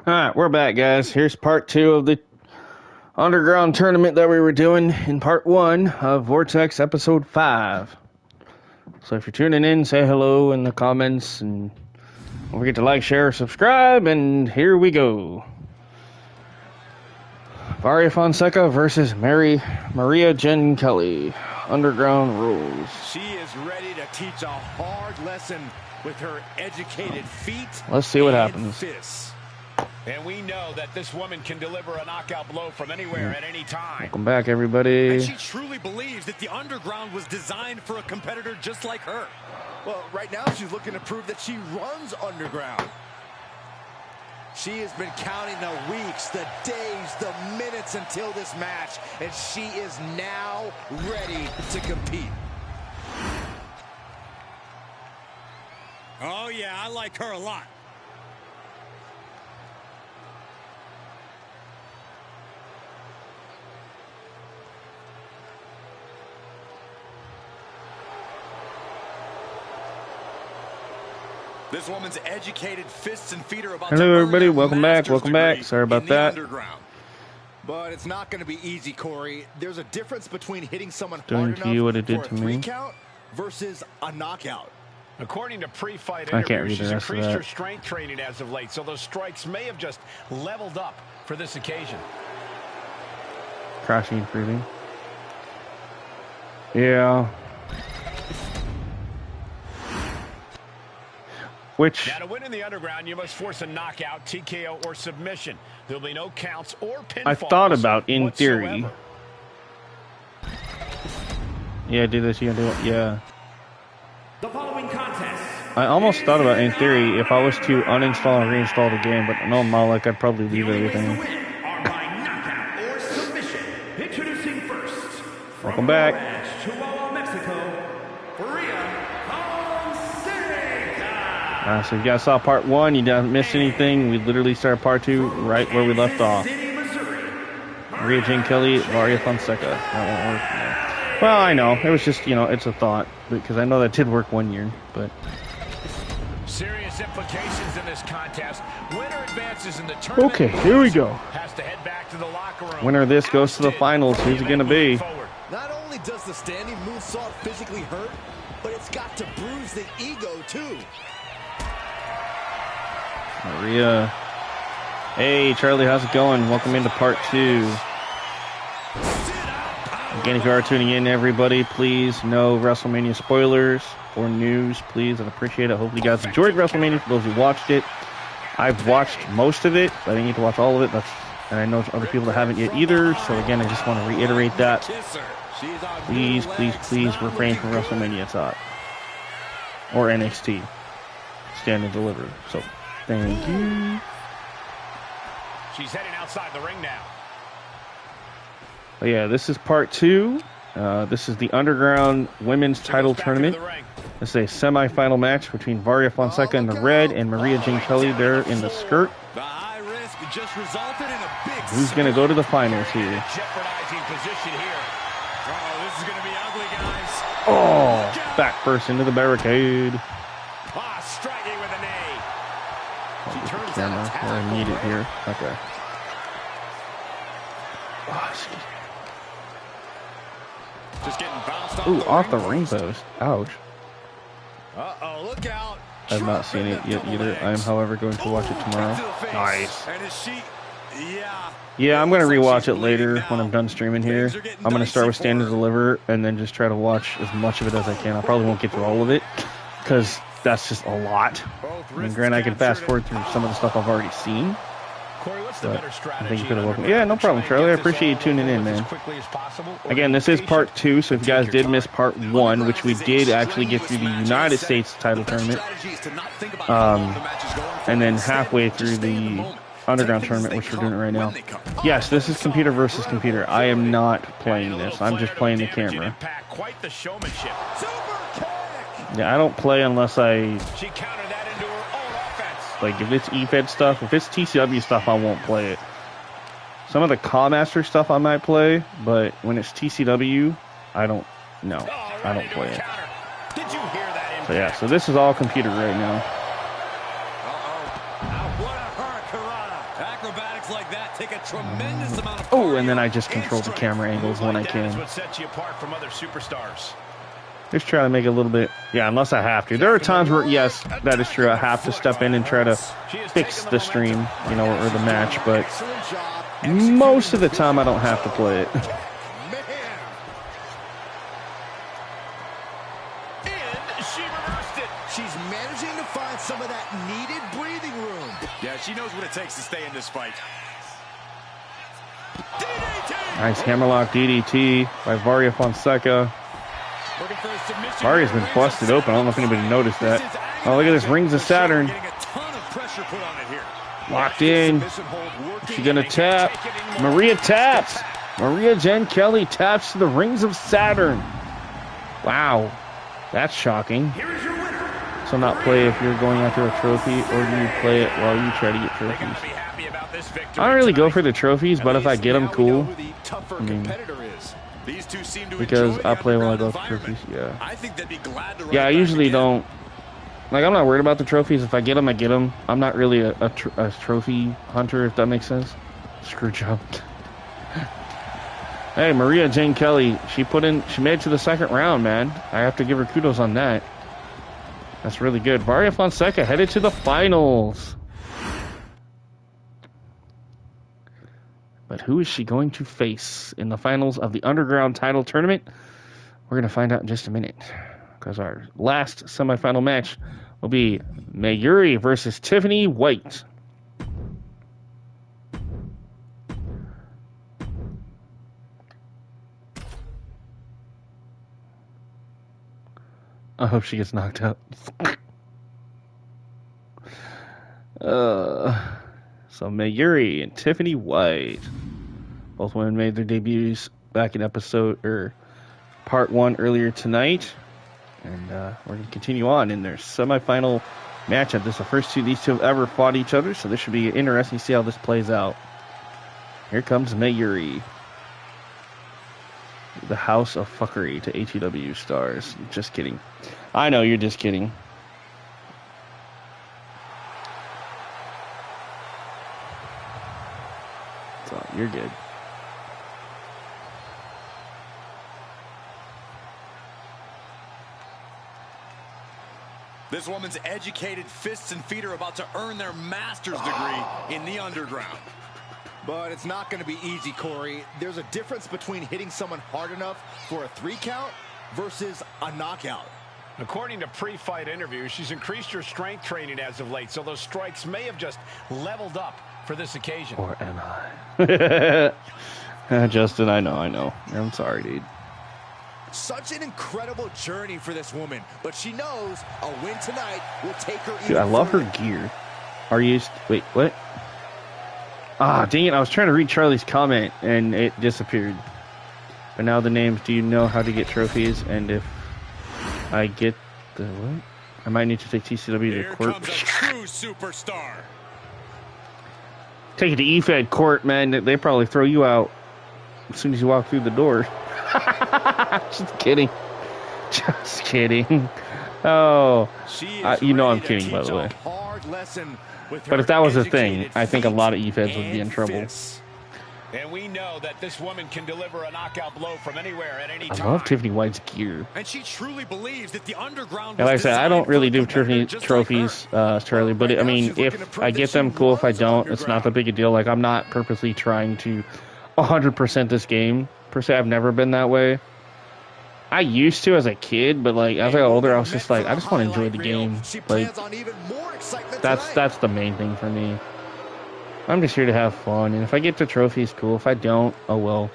Alright, we're back, guys. Here's part 2 of the underground tournament that we were doing in part 1 of Vortex episode 5. So if you're tuning in, say hello in the comments, and don't forget to like, share, subscribe, and here we go. Varia Fonseca versus Maria Jen Kelly. Underground rules. She is ready to teach a hard lesson with her educated feet. Let's see what happens. Fists. And we know that this woman can deliver a knockout blow from anywhere at any time. Welcome back, everybody. And she truly believes that the underground was designed for a competitor just like her. Well, right now she's looking to prove that she runs underground. She has been counting the weeks, the days, the minutes until this match, and she is now ready to compete. Oh yeah, I like her a lot. This woman's educated fists and feet are about to Hello, everybody. Welcome back. Welcome back. Sorry about that. But it's not going to be easy, Corey. There's a difference between hitting someone Doing to you what it did to me count versus a knockout. According to pre-fight interviews, she's increased her strength training as of late, so those strikes may have just leveled up for this occasion. Crashing and breathing. Yeah. Which now to win in the underground, you must force a knockout, TKO, or submission. There'll be no counts or pinfalls. I thought about in theory. Yeah, do this. You can do it. Yeah. The following contest. I almost thought about in theory if I was to uninstall and reinstall the game, but no, Malik, I'd probably leave everything. Are by knockout or submission. Introducing first. Welcome back. Chihuahua, Mexico. So if you guys saw part 1, you didn't miss anything. We literally started part 2 right where we left off. Maria Jen Kelly, Varia Fonseca. That won't work. No. Well, I know. It was just, you know, it's a thought. Because I know that did work 1 year. But serious implications in this contest. Winner advances in the tournament. Okay, here we go. Has to head back to the locker room. Winner of this goes to the finals. Who's it going to be? Not only does the standing moonsault physically hurt, but it's got to bruise the ego, too. Maria. Hey, Charlie, how's it going? Welcome into part 2. Again, if you are tuning in, everybody, please, no WrestleMania spoilers or news, please. I'd appreciate it. Hopefully you guys enjoyed WrestleMania for those who watched it. I've watched most of it, but I didn't get to watch all of it. And I know other people that haven't yet either. So, again, I just want to reiterate that. Please, please, please refrain from WrestleMania talk. Or NXT. Stand and deliver. So, thank you. She's heading outside the ring now. But yeah, this is part 2. This is the Underground Women's Title Tournament. This is a semi-final match between Varia Fonseca in the red and Maria Jen Kelly there in the skirt. The high risk just resulted in a big. Who's going to go to the finals here? Jeopardizing position here. Oh, this is going to be ugly, guys. Oh, back first into the barricade. Striking with a knee. She turns the camera. I need it here. Okay. Oh, just getting bounced off. Ooh, off the ring post. Ouch. Uh-oh, look out. I've not seen it yet either. I am, however, going to watch it tomorrow. Nice. And is she... Yeah, I'm going to rewatch it later when I'm done streaming here. I'm going to start with Stand and Deliver and then just try to watch as much of it as I can. I probably won't get through all of it because that's just a lot. I mean, granted, I can fast forward through some of the stuff I've already seen. Corey, what's the better strategy? Thank you for the welcome. Yeah, no problem, Charlie. I appreciate you tuning in, man. Again, this is part 2, so if you guys did miss part 1, which we did actually get through the United States title tournament, and then halfway through the Underground tournament, which we're doing right now. Yes, this is computer versus computer. I am not playing this. I'm just playing the camera. Yeah, I don't play unless I... Like, if it's EFED stuff, if it's TCW stuff, I won't play it. Some of the Callmaster stuff I might play, but when it's TCW, I don't play it. So yeah, so this is all computer right now. Acrobatics like that take a tremendous amount of Oh, and then I just control the camera angles when I can. What sets you apart from other superstars. Just try to make it a little bit, yeah, unless I have to. There are times where, yes, that is true. I have to step in and try to fix the stream, you know, or the match, but most of the time I don't have to play it. She's managing to find some of that needed breathing room. Yeah, she knows what it takes to stay in this fight. Nice hammerlock DDT by Varia Fonseca. Varia's been busted open. I don't know if anybody noticed that. Oh, look at this. Rings of Saturn. Locked in. She gonna tap. Maria taps. Maria Jen Kelly taps to the Rings of Saturn. Wow. That's shocking. So not play if you're going after a trophy, or do you play it while you try to get trophies? I don't really go for the trophies, but if I get them, cool. I mean, because I play while I go for trophies, yeah. Yeah, I usually don't. Like, I'm not worried about the trophies. If I get them, I get them. I'm not really a trophy hunter, if that makes sense. Screw job. Hey, Maria Jane Kelly, she made it to the second round, man. I have to give her kudos on that. That's really good. Varia Fonseca headed to the finals. But who is she going to face in the finals of the Underground title tournament? We're going to find out in just a minute. Because our last semifinal match will be Mayuri versus Tiffany White. I hope she gets knocked out. So Mayuri and Tiffany White, both women made their debuts back in part 1 earlier tonight, and we're going to continue on in their semifinal matchup. This is the first these two have ever fought each other, so this should be interesting to see how this plays out. Here comes Mayuri, the House of Fuckery to ATW stars. Just kidding. I know you're just kidding. So you're good. This woman's educated fists and feet are about to earn their master's degree in the Underground. But it's not going to be easy, Corey. There's a difference between hitting someone hard enough for a 3 count versus a knockout. According to pre-fight interviews, she's increased her strength training as of late, so those strikes may have just leveled up for this occasion. Or am I? Justin, I know. I'm sorry, dude. Such an incredible journey for this woman, but she knows a win tonight will take her even Dude, I love her further. gear. Wait, what? Ah, dang it, I was trying to read Charlie's comment, and it disappeared. But now the names, do you know how to get trophies? And if I get the what? I might need to take TCW to court. Comes a true superstar. Take it to EFED court, man. They probably throw you out as soon as you walk through the door. Just kidding. Just kidding. Oh, you know I'm kidding, by the way. But if that was a thing, I think a lot of EFEDs would be in trouble. And we know that this woman can deliver a knockout blow from anywhere at any I time. love Tiffany White's gear. And she truly believes that the Underground. And like I said, I don't really do trophies, Charlie. But I mean, if I get them, cool. If I don't, it's not that big a deal. Like, I'm not purposely trying to 100% this game per se. I've never been that way. I used to as a kid, but like as I got older, I was just like, I just want to enjoy the game. Like, that's the main thing for me. I'm just here to have fun, and if I get the trophies, cool. If I don't, oh well.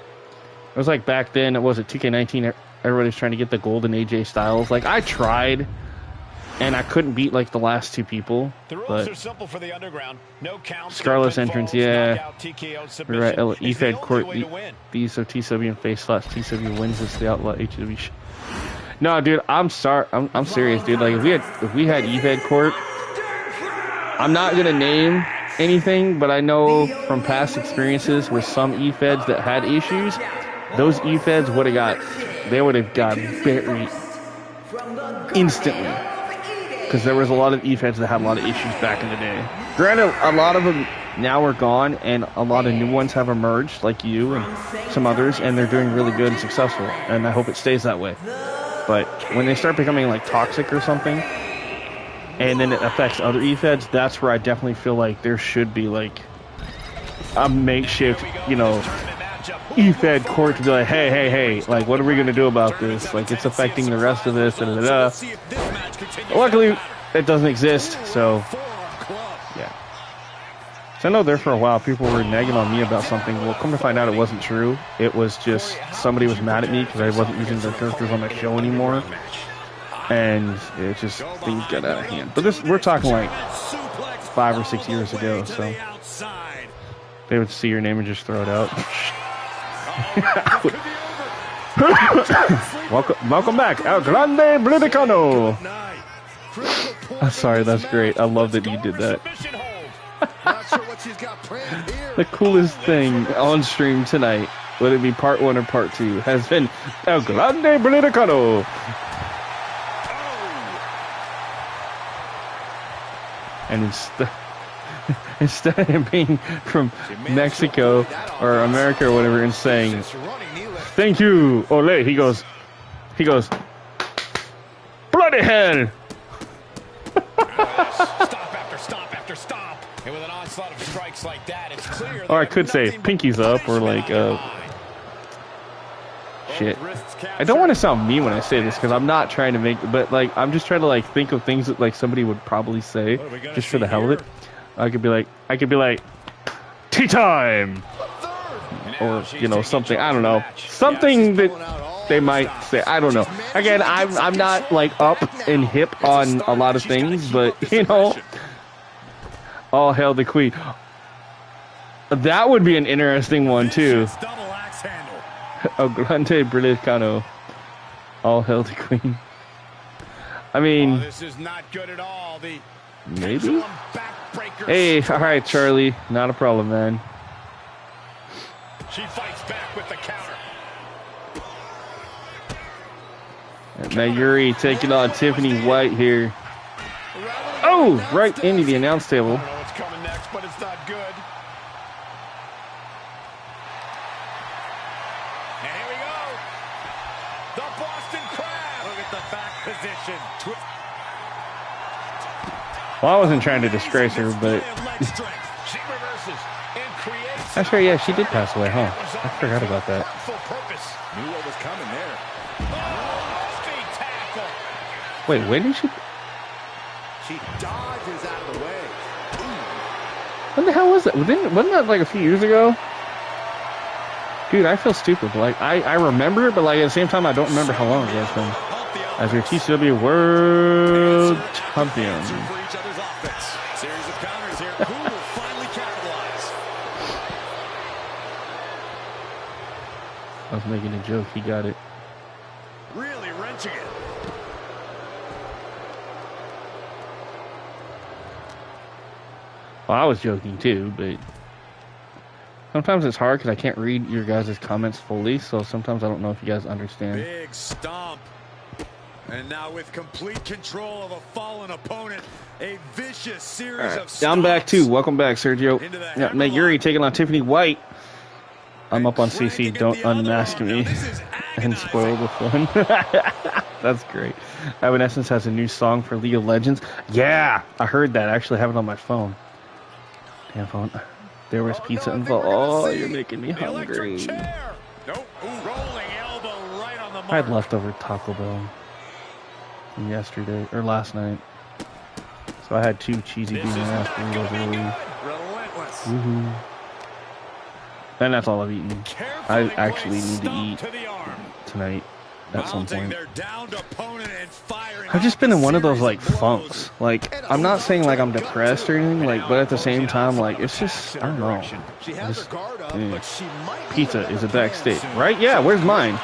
It was like back then, it was at 2K19, everybody's trying to get the golden AJ Styles. Like, I tried, and I couldn't beat like the last 2 people. The rules are simple for the Underground. No counts, Scarlet's no entrance, pinfalls, yeah. knockout, TKO, submission. Right, It's the EFED only court, way to win. these so TCW and face slash TCW wins this, the Outlaw HW. No, dude, I'm sorry. I'm serious, dude. Like, if we had EFED court, I'm not gonna name anything, but I know from past experiences with some EFEDs that had issues, those EFEDs would have got buried instantly. because there was a lot of Eve-heads that had a lot of issues back in the day. Granted, a lot of them now are gone, and a lot of new ones have emerged, like you and some others, and they're doing really good and successful, and I hope it stays that way. But when they start becoming like toxic or something, and then it affects other Eve-heads, that's where I definitely feel like there should be like a makeshift, you know, Eve-head court to be like, hey, like, what are we gonna do about this? Like, it's affecting the rest of this, Luckily, it doesn't exist, so yeah. So I know there for a while people were nagging on me about something. Well, come to find out, it wasn't true. It was just somebody was mad at me because I wasn't using their characters on my show anymore, and it just things got out of hand. But this, we're talking like 5 or 6 years ago, so they would see your name and just throw it out. welcome back, El Grande Bliscano. I'm sorry, that's great. I love that you did that. The coolest thing on stream tonight, whether it be part 1 or part 2, has been El Grande Bliscano. And instead of being from Mexico or America or whatever and saying, thank you, ole, he goes, bloody hell. Stop after stop after stop. And with an onslaught of strikes like that, it's clear. Or I could say pinkies up or like, shit. I don't want to sound mean when I say this because I'm not trying to make, but like, I'm just trying to like think of things that like somebody would probably say just for the hell of it. I could be like, tea time, or you know, something. I don't know, something that they might say. I don't know. Again, I'm not like up and hip on a lot of things, but you know, all hail the queen. That would be an interesting one too. El Grande Bliscano. All hail the queen. I mean, this is not good at all. Maybe. Hey, all right, Charlie. Not a problem, man. She fights back with the counter. Mayuri taking on Tiffany White here. Oh, right into the announce table. I don't know what's coming next, but it's not good. And here we go. The Boston Crab. Look at the back position. Well, I wasn't trying to disgrace her, but She reverses and creates. that's right. Yeah, she did pass away, huh? I forgot about that. Full purpose. Knew what was coming there. Speed tackle. Wait, when did she? She dodges out of the way. When the hell was that? Wasn't that like a few years ago? Dude, I feel stupid. Like I remember it, but like at the same time, I don't remember how long ago it's been. As your TCW World Champion. Series of counters here. Who will finally capitalize? I was making a joke. He got it. Really wrenching it. Well, I was joking too, but sometimes it's hard because I can't read your guys' comments fully, so sometimes I don't know if you guys understand. Big stomp. And now with complete control of a fallen opponent, a vicious series of stomps. I'm back too. Welcome back, Sergio. Yeah, Mayuri taking on Tiffany White. I'm up on CC. Don't unmask me and spoil the fun. That's great. Evanescence has a new song for League of Legends. Yeah, I heard that. I actually have it on my phone. Damn phone. There was pizza involved. Oh, you're making me hungry. Nope. Rolling elbow right on the mark. I had leftover Taco Bell from yesterday or last night, so I had 2 cheesy bean and ass burritos earlier. Relentless. Woohoo! And that's all I've eaten. I actually need to eat tonight at some point. I've just been in one of those like funks. Like, I'm not saying like I'm depressed or anything, like, but at the same time, like, it's just, I don't know. Just, pizza is a backstage, right? Yeah, where's mine?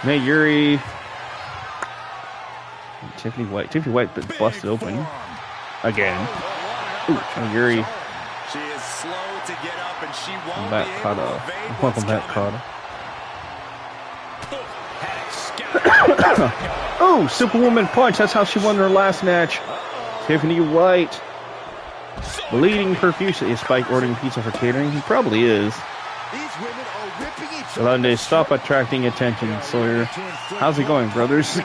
Mayuri. Tiffany White busted open again. Ooh, Mayuri. She is slow to get up, and she won't Back be able Carter. to evade Welcome what's back, coming. Carter. Oh, Superwoman punch. That's how she won her last match. Tiffany White. Bleeding profusely. Is Spike ordering pizza for catering? He probably is. Yolande, stop attracting attention, Sawyer. How's it going, brothers?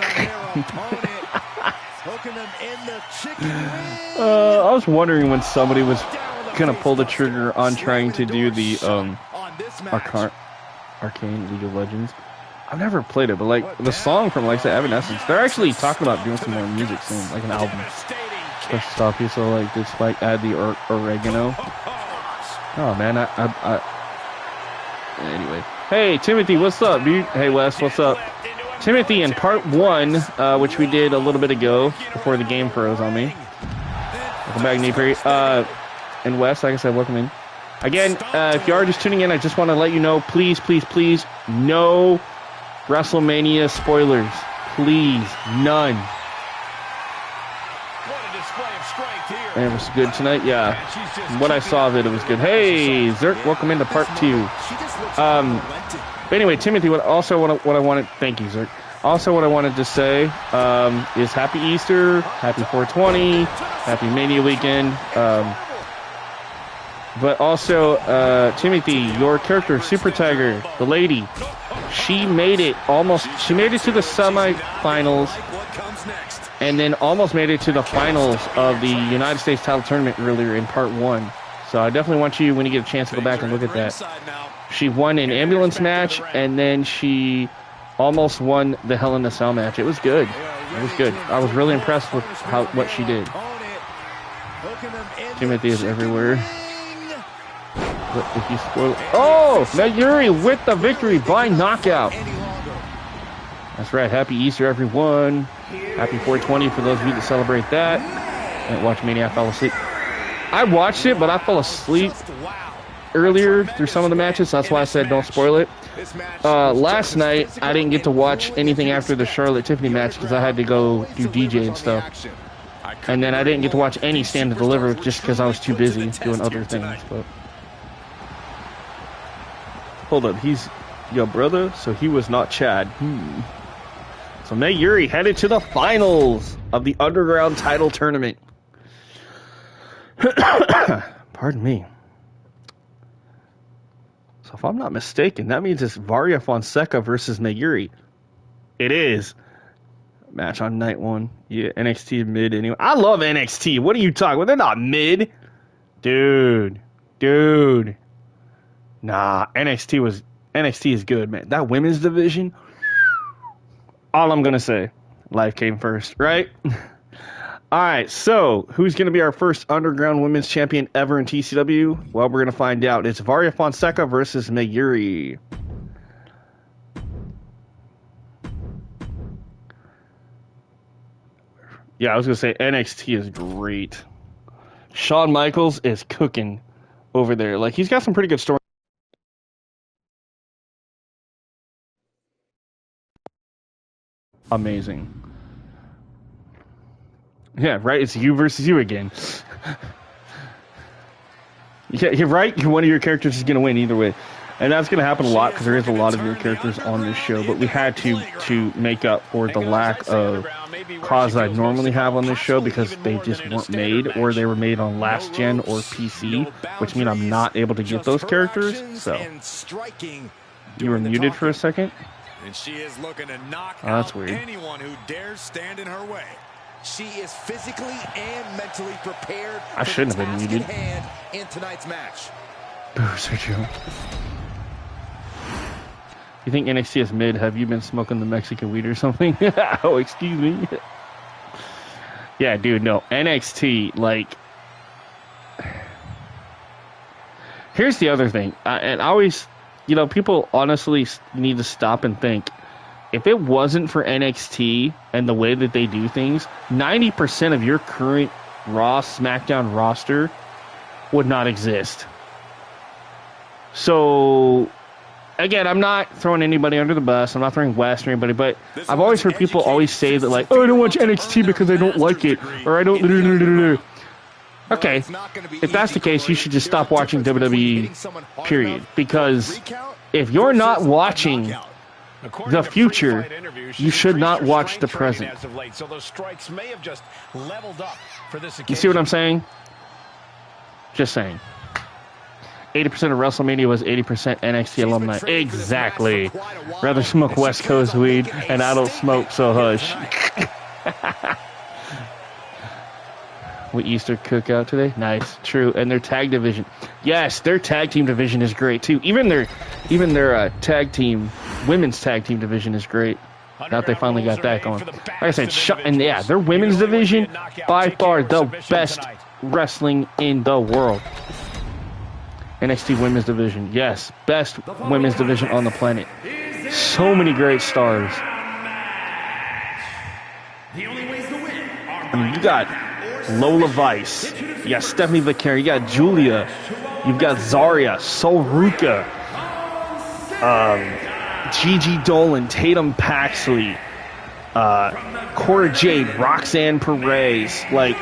I was wondering when somebody was gonna pull the trigger on trying to do the Arcane League of Legends. I've never played it, but like the song from like Evanescence, they're actually talking about doing some more music soon, like an album. Let's stop you, so like did Spike add the oregano? Oh man, anyway. Hey Timothy, what's up, dude? Hey Wes, what's up? Timothy, in part 1, which we did a little bit ago before the game froze on me. Welcome back, Neepri. And Wes, like I said, welcome in. Again, if you are just tuning in, I just want to let you know, please, please, please, no WrestleMania spoilers. Please, none. And it was good tonight, yeah. What I saw of it, it was good. Hey, Zerk, welcome into part 2. But anyway, Timothy, what I wanted, thank you, Zerk. Also, what I wanted to say is Happy Easter, Happy 420, Happy Mania Weekend. But also, Timothy, your character, Super Tiger, the lady, she made it she made it to the semifinals, and then almost made it to the finals of the United States title tournament earlier in part 1. So I definitely want you, when you get a chance, to go back and look at that. She won an ambulance match, and then she almost won the Hell in a Cell match. It was good. It was good. I was really impressed with what she did. Timothy is everywhere. If you spoil, oh, Mayuri with the victory by knockout. That's right. Happy Easter, everyone. Happy 420 for those of you that celebrate that. Didn't watch Mania. I fell asleep. I watched it, but I fell asleep earlier through some of the matches. So that's why I said don't spoil it. Last night, I didn't get to watch anything after the Charlotte Tiffany match because I had to go do DJ and stuff. And then I didn't get to watch any Stand to Deliver just because I was too busy doing other things. But hold up, he's your brother, so he was not Chad. So Mayuri headed to the finals of the Underground title tournament. Pardon me. So if I'm not mistaken, that means it's Varia Fonseca versus Mayuri. It is. Match on night 1. Yeah, NXT mid anyway. I love NXT. What are you talking about? They're not mid. Dude. Nah, NXT is good, man. That women's division, all I'm going to say, life came first, right? All right, so who's going to be our first Underground Women's Champion ever in TCW? Well, we're going to find out. It's Varia Fonseca versus Mayuri. Yeah, I was going to say NXT is great. Shawn Michaels is cooking over there. Like, he's got some pretty good stories. Amazing. Yeah, right? It's you versus you again. Yeah, you're right. One of your characters is going to win either way. And that's going to happen a lot because there is a lot of your characters on this show. But we had to make up for the lack of cause I normally have on this show because they just weren't made, or they were made on last gen or PC, which means I'm not able to get those characters. So you were muted for a second. And she is looking to knock that's out weird. anyone who dares stand in her way. She is physically and mentally prepared. I shouldn't have been muted. In tonight's match. Boo, Sergio. You think NXT is mid? Have you been smoking the Mexican weed or something? Oh, excuse me. Yeah, dude, no. NXT, like... Here's the other thing. And I always... You know, people honestly need to stop and think. If it wasn't for NXT and the way that they do things, 90% of your current Raw, SmackDown roster would not exist. So, again, I'm not throwing anybody under the bus. I'm not throwing West or anybody, but I've always heard people always say that, like, oh, I don't watch NXT because I don't like it, or I don't... Okay, if that's the case, you should just stop watching WWE, period. Because if you're not watching the future, you should not watch the present. As of late, so those strikes may have just leveled up for this occasion. You see what I'm saying? Just saying. 80% of WrestleMania was 80% NXT alumni. Exactly. Rather smoke West Coast weed, and I don't smoke, so hush. We Easter cookout today? Nice. True. And their tag division. Yes, their tag team division is great, too. Even their tag team, women's tag team division is great. Now that they finally got that going. Like I said, yeah, their women's division, by far the best wrestling in the world. NXT Women's Division. Yes, best women's division on the planet. So many great stars. I mean, you got Lola Vice. You got Stephanie Vaquer. You got Julia. You've got Zarya, Sol Ruca, Gigi Dolan, Tatum Paxley, Cora Jade, Roxanne Perez. Like,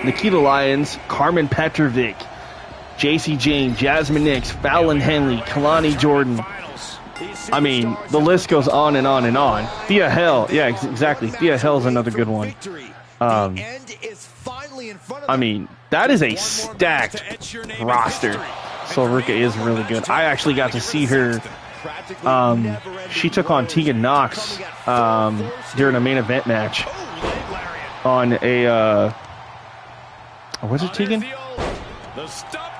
Nikita Lyons, Carmen Petrovic, JC Jane, Jasmine Nix, Fallon Henley, Kalani Jordan. I mean, the list goes on and on and on. Thea Hell. Yeah, exactly. Thea Hell's another good one. I mean, that is a stacked roster. Sol Ruca is really good. I actually got to see her. She took on Tegan Knox during a main event match on a... was it Tegan?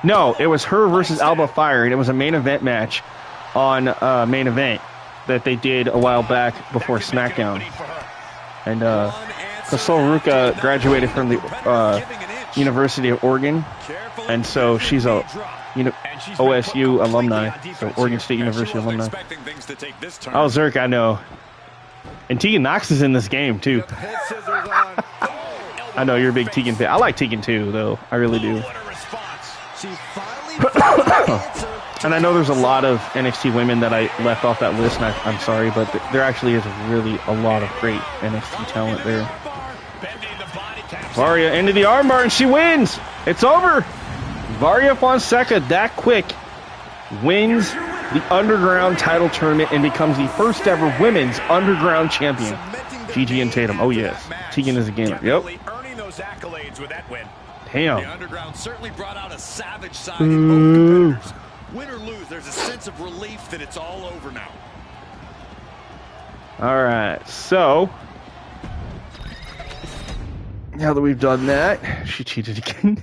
No, it was her versus Alba Fire, and it was a main event match on main event that they did a while back before SmackDown. And because Sol Ruca graduated from the University of Oregon, and so she's a OSU alumni, so Oregon State University alumni. Oh, Zerk, I know. And Tegan Knox is in this game, too. I know you're a big Tegan fan. I like Tegan, too, though. I really do. And I know there's a lot of NXT women that I left off that list, and I'm sorry, but there actually is really a lot of great NXT talent there. Varia into the armbar, and she wins! It's over! Varia Fonseca, that quick, wins the Underground title tournament and becomes the first ever women's Underground champion. Gigi and Tatum. Oh, yes. Tegan is a gamer. Yep. Damn. The Underground certainly brought out a savage side in both competitors. Win or lose, there's a sense of relief that it's all over now. All right, so now that we've done that, she cheated again.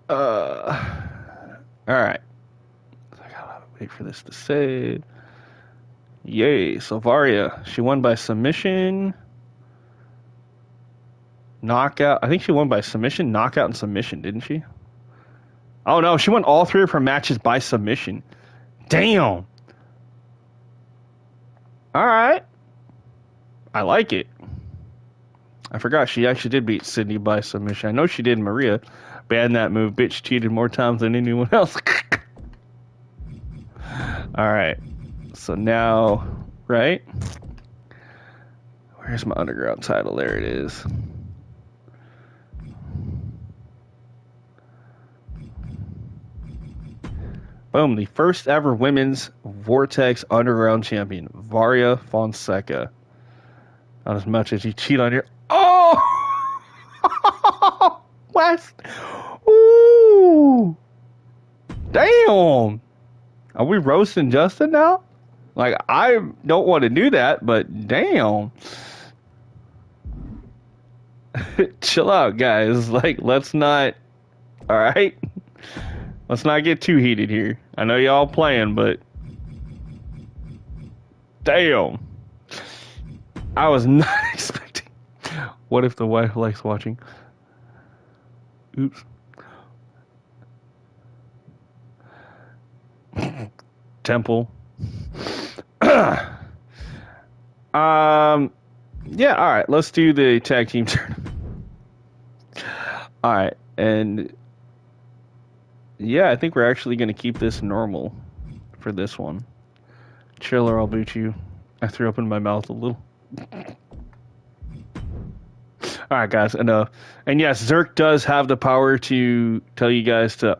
All right. I gotta wait for this to save. Yay, so Varia, she won by submission. Knockout. I think she won by submission, knockout, and submission, didn't she? Oh, no. She won all three of her matches by submission. Damn. All right. I like it. I forgot she actually did beat Sydney by submission. I know she did Maria. Ban that move. Bitch cheated more times than anyone else. All right. So now, right? Where's my Underground title? There it is. Boom, the first ever women's Vortex Underground champion, Varia Fonseca. Not as much as you cheat on your... Oh! West! Ooh! Damn! Are we roasting Justin now? Like, I don't want to do that, but damn. Chill out, guys. Like, let's not... Alright? Let's not get too heated here. I know y'all playing, but... Damn. I was not expecting... What if the wife likes watching? Oops. Temple. Yeah, alright. Let's do the tag team tournament. Alright, and... Yeah, I think we're actually going to keep this normal for this one. Chill or I'll boot you. I threw up in my mouth a little. Alright, guys, enough. And yes, Zerk does have the power to tell you guys to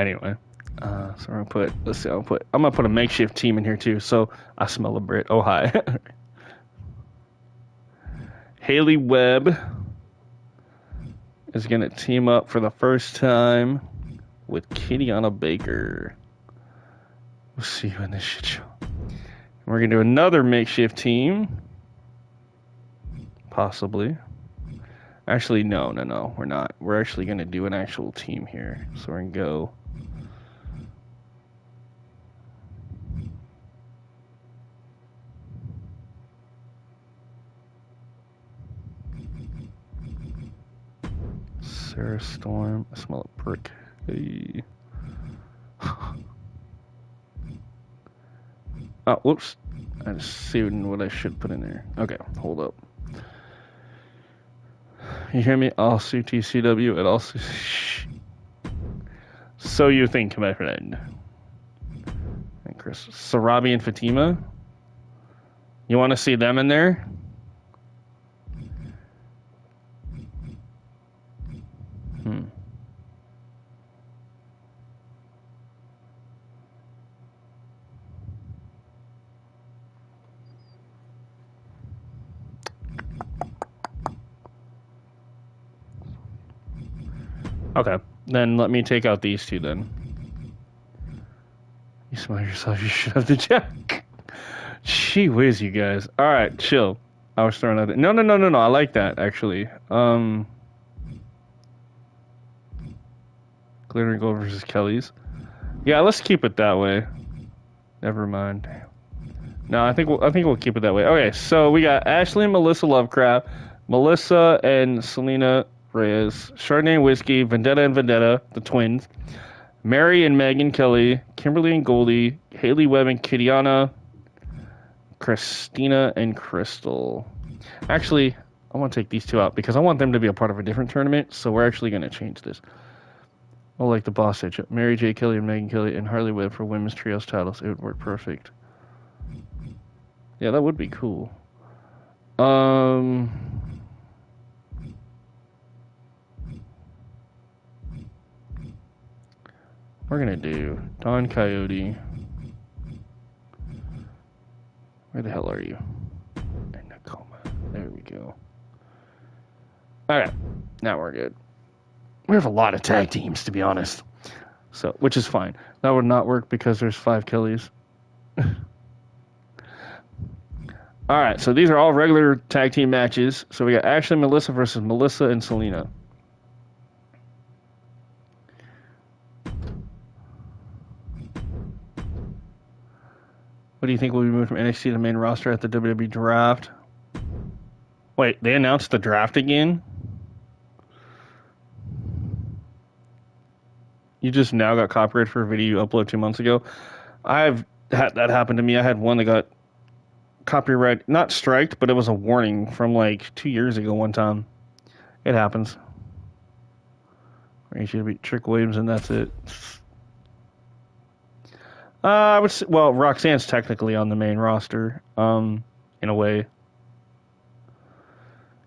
Anyway, so we're gonna put. Let's see. I'm gonna put a makeshift team in here too. So I smell a Brit. Oh hi. Haley Webb is gonna team up for the first time with Kitiana Baker. We'll see you in this shit show. We're gonna do another makeshift team. Possibly. Actually, no, we're not. We're actually gonna do an actual team here. So we're gonna go. Sarah Storm. I smell a brick. Hey. Oh, whoops. I just saved what I should put in there. Okay, hold up. You hear me? Also TCW and also... So you think, my friend. And Chris. Sarabi and Fatima? You want to see them in there? Okay, then let me take out these two then. You smell yourself, you should have the jack. Gee whiz, you guys. Alright, chill. I was throwing out... No, I like that, actually. Glitter and Gold versus Kelly's. Yeah, let's keep it that way. Never mind. No, I think we'll keep it that way. Okay, so we got Ashley and Melissa Lovecraft, Melissa and Selena Reyes, Chardonnay and Whiskey, Vendetta and Vendetta, the twins, Mary and Megan Kelly, Kimberly and Goldie, Haley Webb and Kitiana, Christina and Crystal. Actually, I want to take these two out because I want them to be a part of a different tournament, so we're actually going to change this. Oh, like the boss said, Mary J. Kelly and Megan Kelly and Harley Webb for women's trios titles. It would work perfect. Yeah, that would be cool. We're gonna do Don Coyote. Where the hell are you? In Tacoma. There we go. Alright, now we're good. We have a lot of tag teams, to be honest. So, which is fine. That would not work because there's 5 Kellys. Alright, so these are all regular tag team matches. So we got Ashley and Melissa versus Melissa and Selena. What do you think will be moved from NXT to the main roster at the WWE draft? Wait, they announced the draft again? You just now got copyrighted for a video you uploaded 2 months ago? I've had that happen to me. I had one that got copyright, not striked, but it was a warning from like 2 years ago one time. It happens. You should beat Trick Williams and that's it. I would say, well, Roxanne's technically on the main roster, in a way.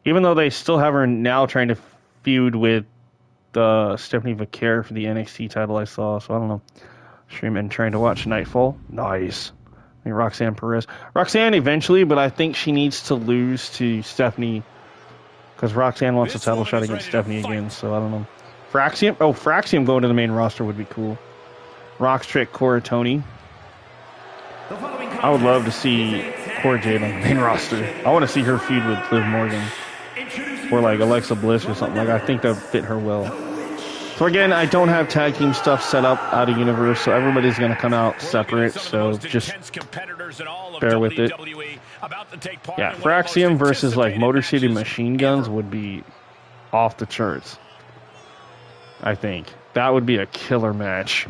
Even though they still have her now trying to feud with Stephanie Vaquer for the NXT title I saw, so I don't know. Stream and trying to watch Nightfall. Nice. I mean, Roxanne Perez. Roxanne eventually, but I think she needs to lose to Stephanie because Roxanne wants a title shot against Stephanie again, so I don't know. Fraxium? Oh, Fraxium going to the main roster would be cool. Rox Trick, Cora Tony. I would love to see Cora Jade on the main roster. I want to see her feud with Liv Morgan. Or like Alexa Bliss or something. Like, I think that would fit her well. So again, I don't have tag team stuff set up out of universe, so everybody's going to come out separate, so just bear with it. Yeah, Fraxium versus like Motor City Machine Guns would be off the charts. I think. That would be a killer match.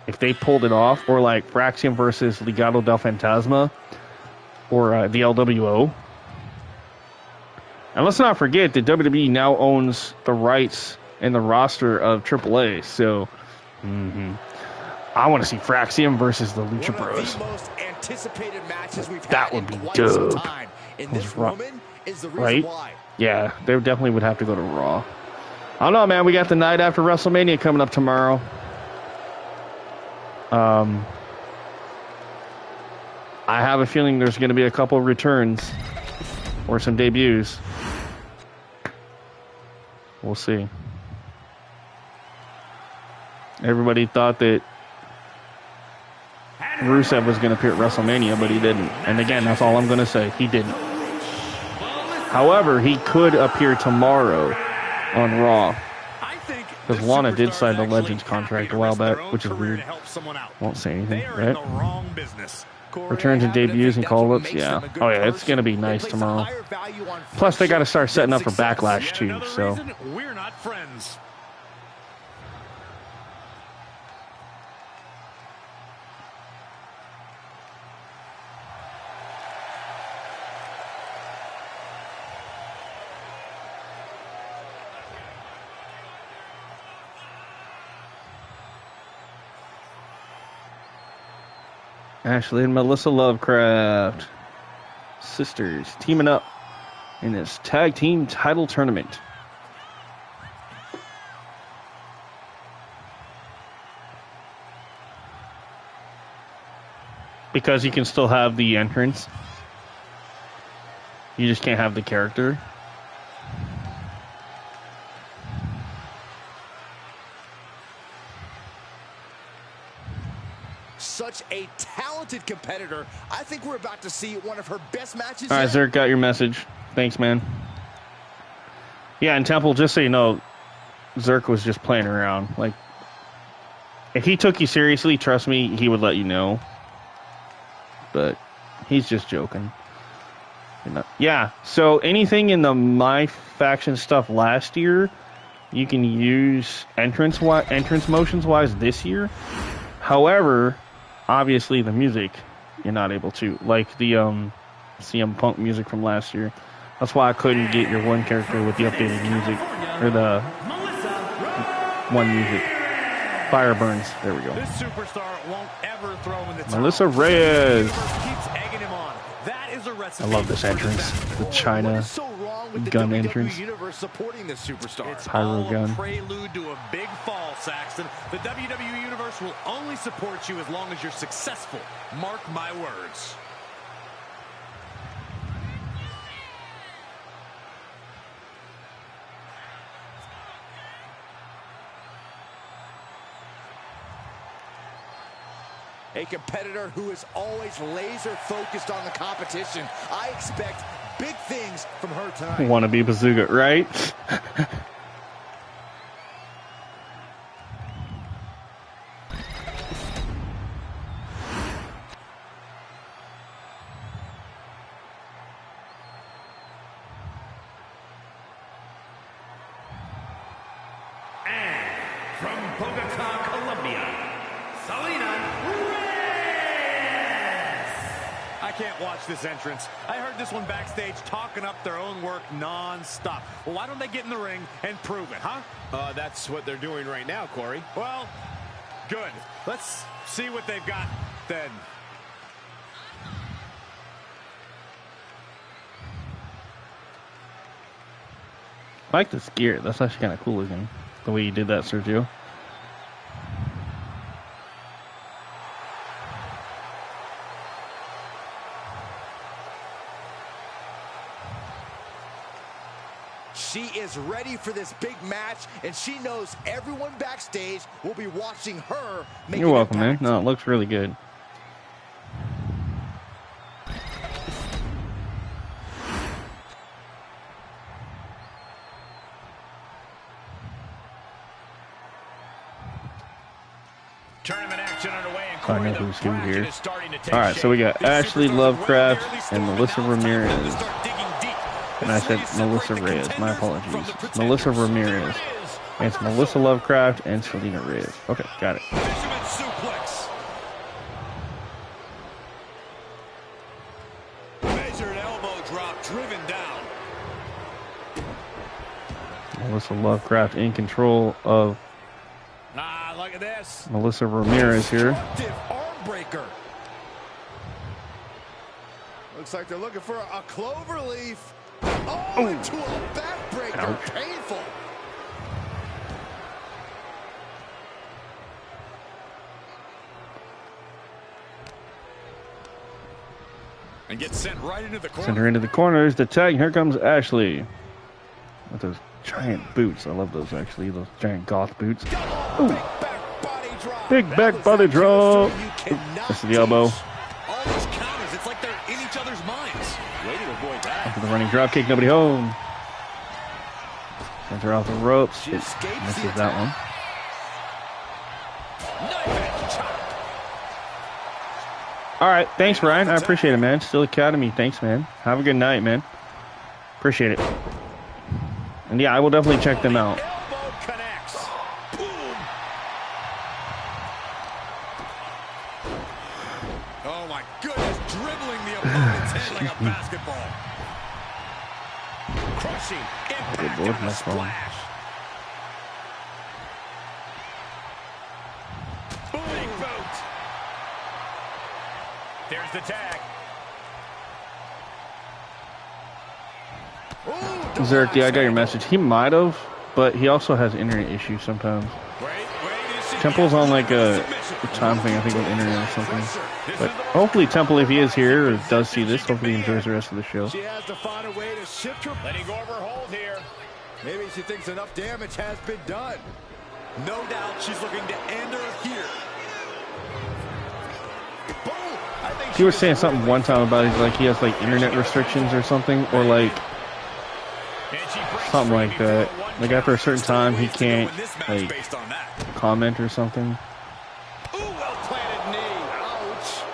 If they pulled it off, or like Fraxium versus Legado del Fantasma, or the LWO. And let's not forget that WWE now owns the rights and the roster of AAA, so I want to see Fraxium versus the Lucha Bros. That would be dope. Right? Yeah, they definitely would have to go to Raw. I don't know, man. We got the night after WrestleMania coming up tomorrow. I have a feeling there's going to be a couple returns or some debuts. We'll see. Everybody thought that Rusev was going to appear at WrestleMania, but he didn't. And again, that's all I'm going to say. He didn't. However, he could appear tomorrow on Raw. Because Lana did sign the Legends contract a while back, which is weird. Won't say anything, right? Returns and debuts and call-ups, yeah. Oh yeah, it's going to be nice tomorrow. Plus, they got to start setting up for Backlash too, so. We're not friends. Ashley and Melissa Lovecraft, sisters, teaming up in this tag team title tournament. Because you can still have the entrance. You just can't have the character. Such a talented competitor. I think we're about to see one of her best matches. All right, Zerk, got your message. Thanks, man. Yeah, and Temple, just so you know, Zerk was just playing around. Like, if he took you seriously, trust me, he would let you know. But he's just joking. Yeah, so anything in the My Faction stuff last year, you can use entrance motions-wise this year. However, obviously the music, you're not able to. Like the CM Punk music from last year. That's why I couldn't get your one character with the updated music. Or the one music. Fireburns. There we go. This superstar won't ever throw in the towel. Melissa Reyes. I love this entrance. The China gun entrance. It's Pyro all gun. a prelude to a big fall, Saxton. The WWE Universe will only support you as long as you're successful. Mark my words. A competitor who is always laser focused on the competition. I expect big things from her tonight. Wanna be Bazooka, right? And from Bogota, Colombia, I can't watch this entrance. I heard this one backstage talking up their own work non-stop. Well, why don't they get in the ring and prove it, huh? That's what they're doing right now, Corey. Well, good. Let's see what they've got then. I like this gear. That's actually kind of cool looking. The way you did that, Sergio. She is ready for this big match, and she knows everyone backstage will be watching her make You're welcome, impact. man. No, it looks really good. Tournament action underway, and I know Corey, who's the who bracket here. is starting to take All right, so we got shape. Ashley These superstars Lovecraft will rarely and step Melissa up. Now it's time for them to Ramirez. start digging deep. And I This is how said you separate Melissa the Reyes. My contenders from apologies. the It's Melissa pretenders. Ramirez. Here it is. And it's Melissa Lovecraft and Selena Reyes. Okay, got it. Fisherman suplex. Measured elbow drop driven down. Melissa Lovecraft in control of Ah, look at this. Melissa Ramirez here. Destructive arm breaker. Looks like they're looking for a clover leaf. Oh, into a backbreaker. Ouch. Painful. And gets sent right into the corner. Send her into the corners. The tag. Here comes Ashley. With those giant boots. I love those, actually. Those giant goth boots. Ooh. Big back body drop. This is the elbow. All these counters, it's like they're in each other's minds. Way to avoid that. After the running drop kick, nobody home. Sends her off the ropes. It misses that one. All right. Thanks, Ryan. I appreciate it, man. Still Academy. Thanks, man. Have a good night, man. Appreciate it. And yeah, I will definitely check them out. Elbow connects. Boom. Oh my goodness, dribbling the opponent's head like a basketball. Crushing impact Lord, on my a splash. Big boot. There's the tag. Zerk, yeah, I got your message. He might have, but he also has internet issues sometimes. Temple's on like a time thing, I think, with internet or something. But hopefully Temple, if he is here or does see this, hopefully he enjoys the rest of the show. She has to find a way to shift her. Letting go of her hold here. Maybe she thinks enough damage has been done. No doubt she's looking to end her here. Boom. I think He was saying something one time about he has like internet restrictions or something, or like something like that. Like after a certain time, he can't like comment or something. Ooh, well-planted knee. Ouch.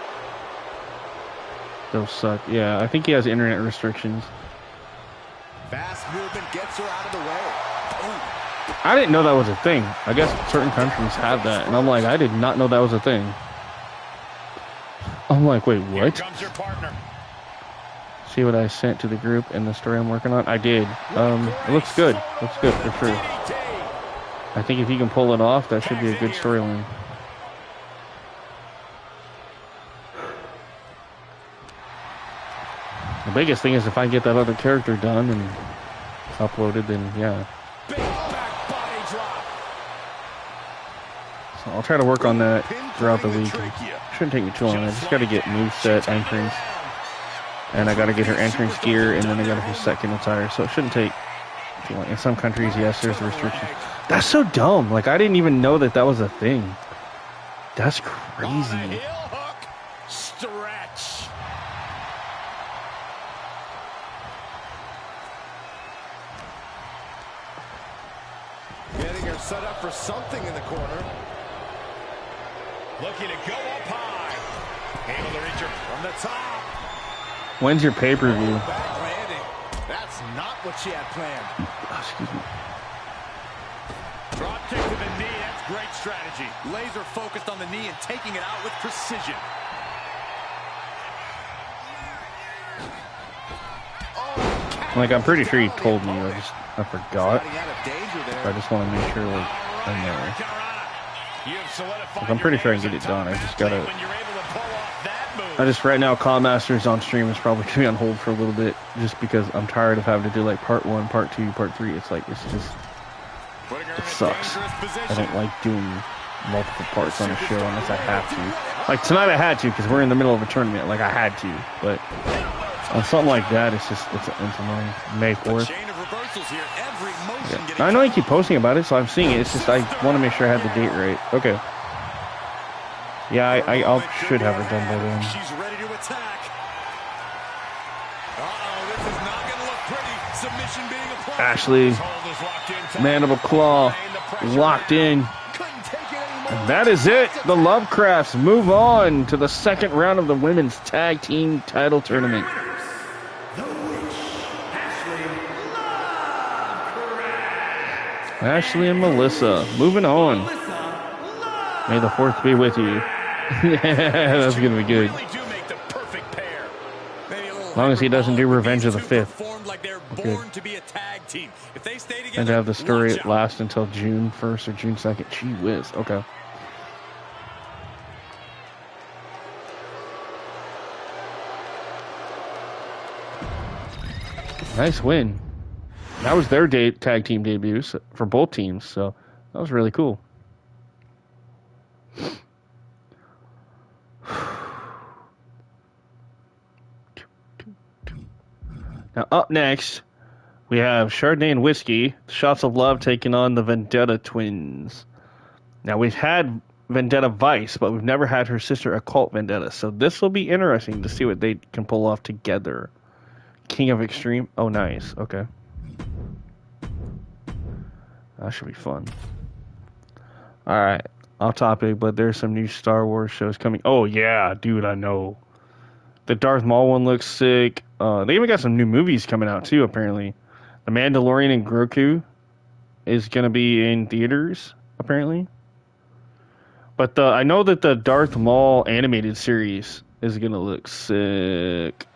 Those suck. Yeah, I think he has internet restrictions. Fast movement gets her out of the way. Ooh. I didn't know that was a thing. I guess certain countries have that, and I'm like, I did not know that was a thing. I'm like, wait, Here what? comes your partner. See what I sent to the group and the story I'm working on? I did. It looks good. Looks good for sure. I think if you can pull it off, that should be a good storyline. The biggest thing is if I get that other character done and uploaded, then yeah. Big back body drop. So I'll try to work on that throughout the week. It shouldn't take me too long. I just got to get moveset, entrance, and I got to get her entrance gear, and then I got her second attire. So it shouldn't take too long. In some countries, yes, there's restrictions. That's so dumb. Like, I didn't even know that that was a thing. That's crazy. Heel hook. Stretch. Getting her set up for something in the corner. Looking to go up high. Able to reach her from the top. When's your pay-per-view? Back landing. That's not what she had planned. Excuse me. Drop kick to the knee. That's great strategy. Laser focused on the knee and taking it out with precision. Like, I'm pretty sure he told me. I forgot. Staying out of danger there. I just want to make sure, like, I know. You've solidified Like, I'm pretty sure I can get it done. I just gotta. I just right now, Callmasters on stream is probably gonna be on hold for a little bit, just because I'm tired of having to do like part 1, part 2, part 3. It's like it sucks. I don't like doing multiple parts on a show unless I have to. Like tonight, I had to because we're in the middle of a tournament. Like I had to, but on something like that, it's annoying. May 4th. Yeah. I know you keep posting about it, so I'm seeing it. It's just I want to make sure I have the date right. Okay. Yeah, I should have her done by then. She's ready to attack. This is not going to look pretty. Submission being applied. Ashley, mandible claw, locked in. And that is it. The Lovecrafts move on to the second round of the women's tag team title tournament. Ashley and Melissa moving on. May the 4th be with you. That's gonna be good. As long as he doesn't do Revenge of the 5th. And to have the story last until June 1st or June 2nd. Gee whiz. Okay. Nice win. That was their tag team debuts for both teams, so that was really cool. Now, up next, we have Chardonnay and Whiskey, Shots of Love taking on the Vendetta twins. Now, we've had Vendetta Vice, but we've never had her sister Occult Vendetta, so this will be interesting to see what they can pull off together. King of Extreme. Oh, nice. Okay. That should be fun. Alright. Off topic, but there's some new Star Wars shows coming. Oh, yeah. Dude, I know. The Darth Maul one looks sick. They even got some new movies coming out, too, apparently. The Mandalorian and Grogu is going to be in theaters, apparently. But I know that the Darth Maul animated series is going to look sick.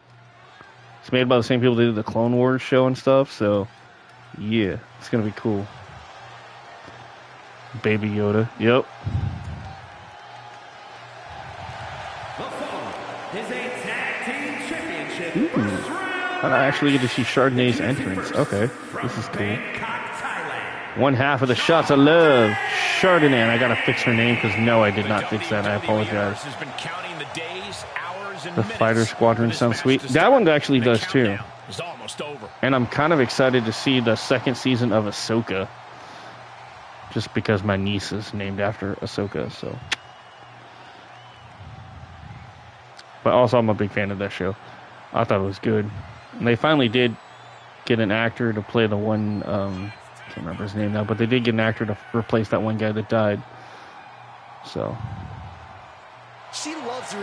It's made by the same people that did the Clone Wars show and stuff, so yeah, it's gonna be cool. Baby Yoda, yep. Is a tag team championship. Ooh. I actually get to see Chardonnay's entrance. Okay, this is cool. One half of the Shots of Love, Chardonnay, and I gotta fix her name because no, I did not fix that. I apologize. The Fighter Squadron sounds sweet. That one actually does too. And I'm kind of excited to see the second season of Ahsoka. Just because my niece is named after Ahsoka, so. But also I'm a big fan of that show. I thought it was good. And they finally did get an actor to play the one, I can't remember his name now, but they did get an actor to replace that one guy that died. So.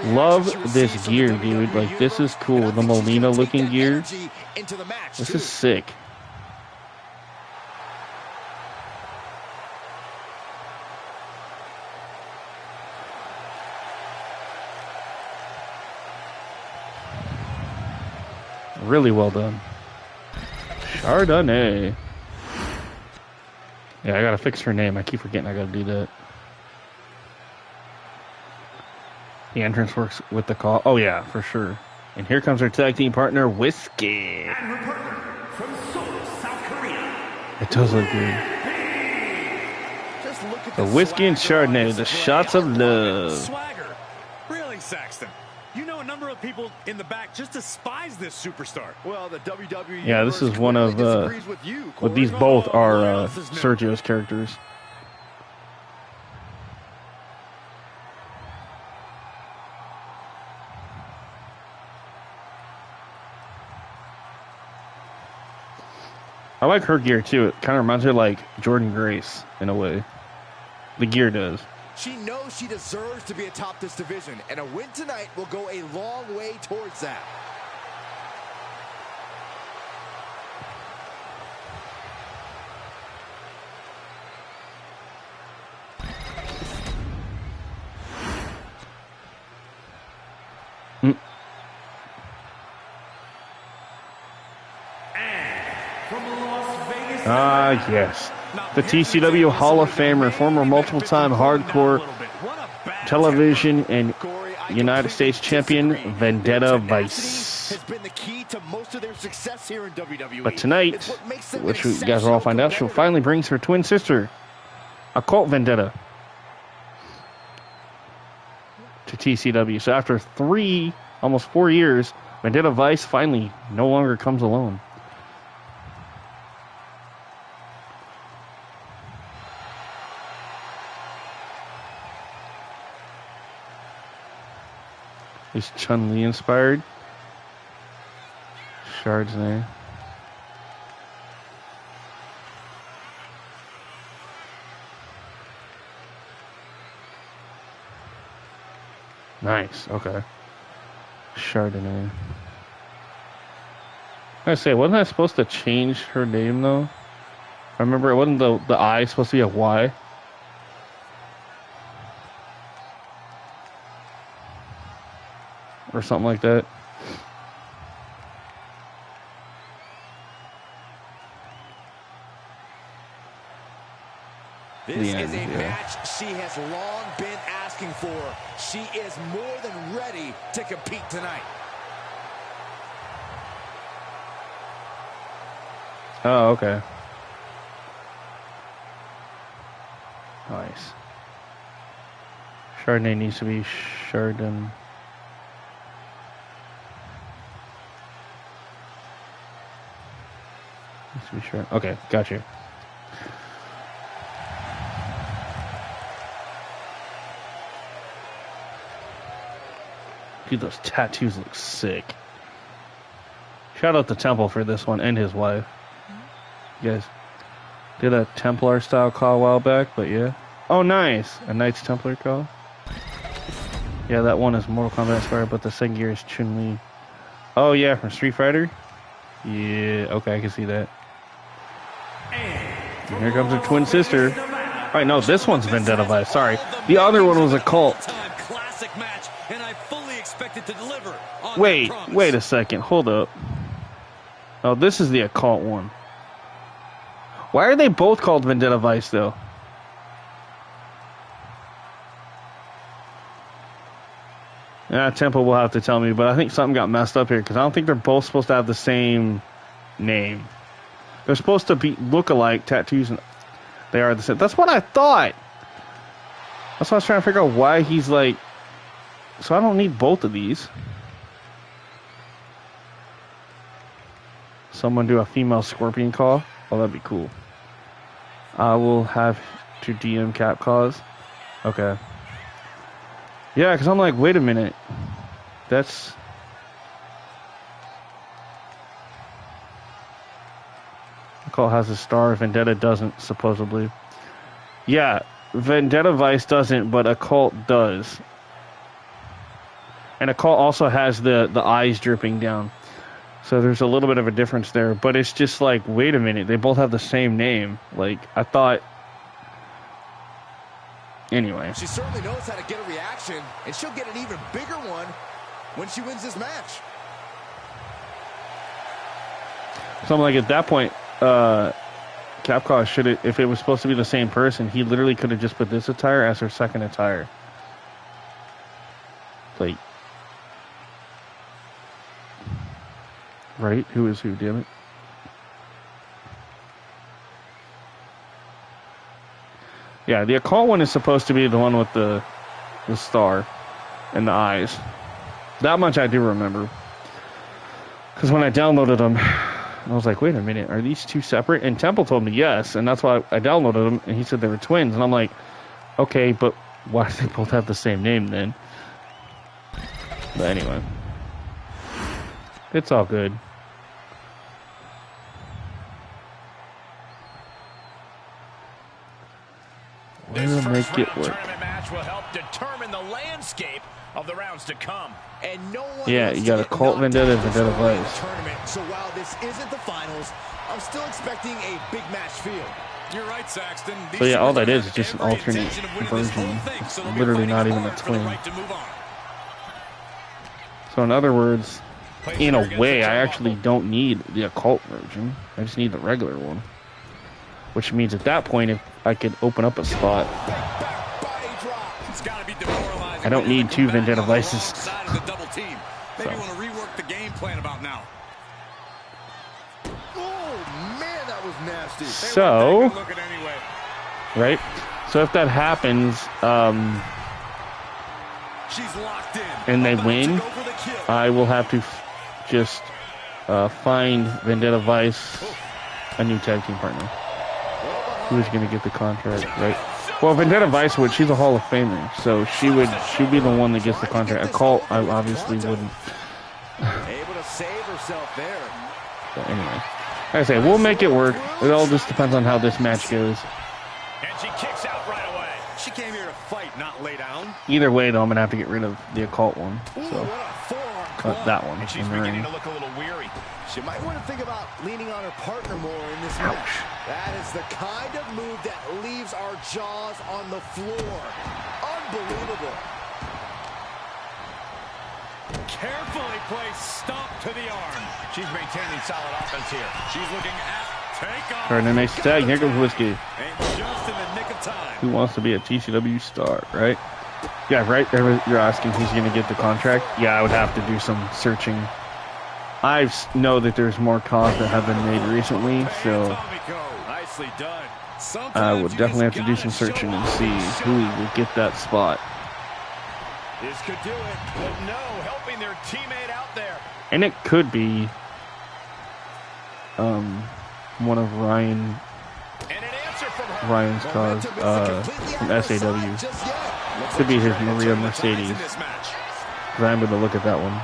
Love this gear, dude. Like, this is cool. The Molina looking gear. This is sick. Really well done. Chardonnay. Yeah, I gotta fix her name. I keep forgetting I gotta do that. The entrance works with the call. Oh, yeah, for sure. And here comes our tag team partner, Whiskey. And her partner from Seoul, South Korea. It does look good. Just look at The Whiskey and Chardonnay, the Shots of Love. Swagger. Really, Saxton? You know a number of people in the back just despise this superstar. Well, the WWE. Yeah, this is one of, well, these both are Sergio's characters. I like her gear too. It kind of reminds her of like Jordan Grace in a way. The gear does. She knows she deserves to be atop this division, and a win tonight will go a long way towards that. Ah, yes. The TCW Hall of Famer, former multiple-time hardcore television and United States champion, Vendetta Vice. But tonight, which you guys will all find out, she'll finally brings her twin sister, Occult Vendetta, to TCW. So after almost 4 years, Vendetta Vice finally no longer comes alone. Is Chun-Li inspired? Chardonnay. Nice, okay. Chardonnay. I say, wasn't I supposed to change her name though? I remember it wasn't the I supposed to be a Y? Or something like that. This is a match she has long been asking for. She is more than ready to compete tonight. Oh, okay. Nice. Chardonnay needs to be Chardonnay. Let's be sure. Okay, got you. Dude, those tattoos look sick. Shout out to Temple for this one and his wife. You guys did a Templar style call a while back, but yeah. Oh, nice. A Knights Templar call. Yeah, that one is Mortal Kombat inspired, but the second gear is Chun-Li. Oh, yeah, from Street Fighter? Yeah, okay, I can see that. And here comes her twin sister. All right, no, this one's Vendetta Vice. Sorry. The other one was a cult. Wait a second. Hold up. Oh, this is the occult one. Why are they both called Vendetta Vice, though? Yeah, Temple will have to tell me, but I think something got messed up here because I don't think they're both supposed to have the same name. They're supposed to be look-alike tattoos, and they are the same. That's what I thought. That's why I was trying to figure out why he's like. So I don't need both of these. Someone do a female scorpion call. Oh, that'd be cool. I will have to DM Cap cause. Okay. Yeah, because I'm like, wait a minute. That's... Call has a star. Vendetta doesn't, supposedly. Yeah, Vendetta Vice doesn't, but Occult does. And Occult also has the eyes dripping down. So there's a little bit of a difference there. But it's just like, wait a minute. They both have the same name. Like, I thought... Anyway. She certainly knows how to get a reaction, and she'll get an even bigger one when she wins this match. So I'm like, at that point, Capcom should have, if it was supposed to be the same person, he literally could have just put this attire as her second attire. Like, right? Who is who, damn it? Yeah, the occult one is supposed to be the one with the star and the eyes. That much I do remember. Because when I downloaded them, I was like, wait a minute, are these two separate? And Temple told me yes, and that's why I downloaded them, and he said they were twins. And I'm like, okay, but why do they both have the same name then? But anyway. It's all good. This We'll first make it round work. tournament match will help determine the landscape of the rounds to come. And no one Yeah, wants you to got a get Cult knocked Vendetta out and Vendetta before the Vice. tournament. So while this isn't the finals, I'm still expecting a big match feel. You're right, Saxton. So yeah, all that is just an alternate version. It's literally not even a twin. So in other words, in a way, I actually don't need the occult version. I just need the regular one. Which means at that point, if I could open up a spot, I don't need two Vendetta Vices. So. Maybe want to rework the game plan about now. Oh, man, that was nasty. So, right? So if that happens, She's locked in. and they win, I will have to just find Vendetta Vice a new tag team partner. Who's going to get the contract, right? Well, Vendetta Vice would. She's a Hall of Famer, so she'd be the one that gets the contract. A Cult, I obviously wouldn't. Able to save herself there. But anyway, like I say, we'll make it work. It all just depends on how this match goes. And she kicks out right away. She came here to fight, not lay down. Either way, though, I'm going to have to get rid of the occult one. So, that one. And she's beginning to look a little weary. She might want to think about leaning on her partner more in this match. That is the kind of move that leaves our jaws on the floor. Unbelievable. Carefully placed stomp to the arm. She's maintaining solid offense here. She's looking at takeoff. Alright, the next tag. Here comes Whiskey. And just in the nick of time. Who wants to be a TCW star, right? Yeah, right. You're asking who's going to get the contract? Yeah, I would have to do some searching. I know that there's more calls that have been made recently, so Nicely done. I would definitely have to do some searching and see who will get that spot. This could do it, but no, helping their teammate out there. And it could be one of Ryan's cause from SAW. Could be his Maria Mercedes. Because I'm going to look at that one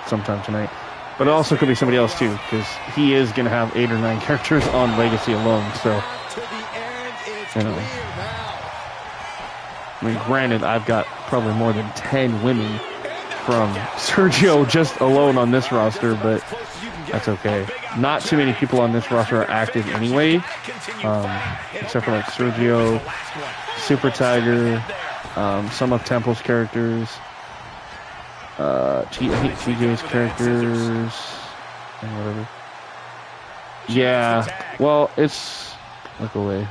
sometime tonight. But it also could be somebody else too, because he is going to have 8 or 9 characters on Legacy alone. So, you know, I mean, granted, I've got probably more than 10 women from Sergio just alone on this roster, but that's okay. Not too many people on this roster are active anyway, except for like Sergio, Super Tiger, some of Temple's characters, I think TJ's characters, and whatever. Yeah, well, it's... Look away.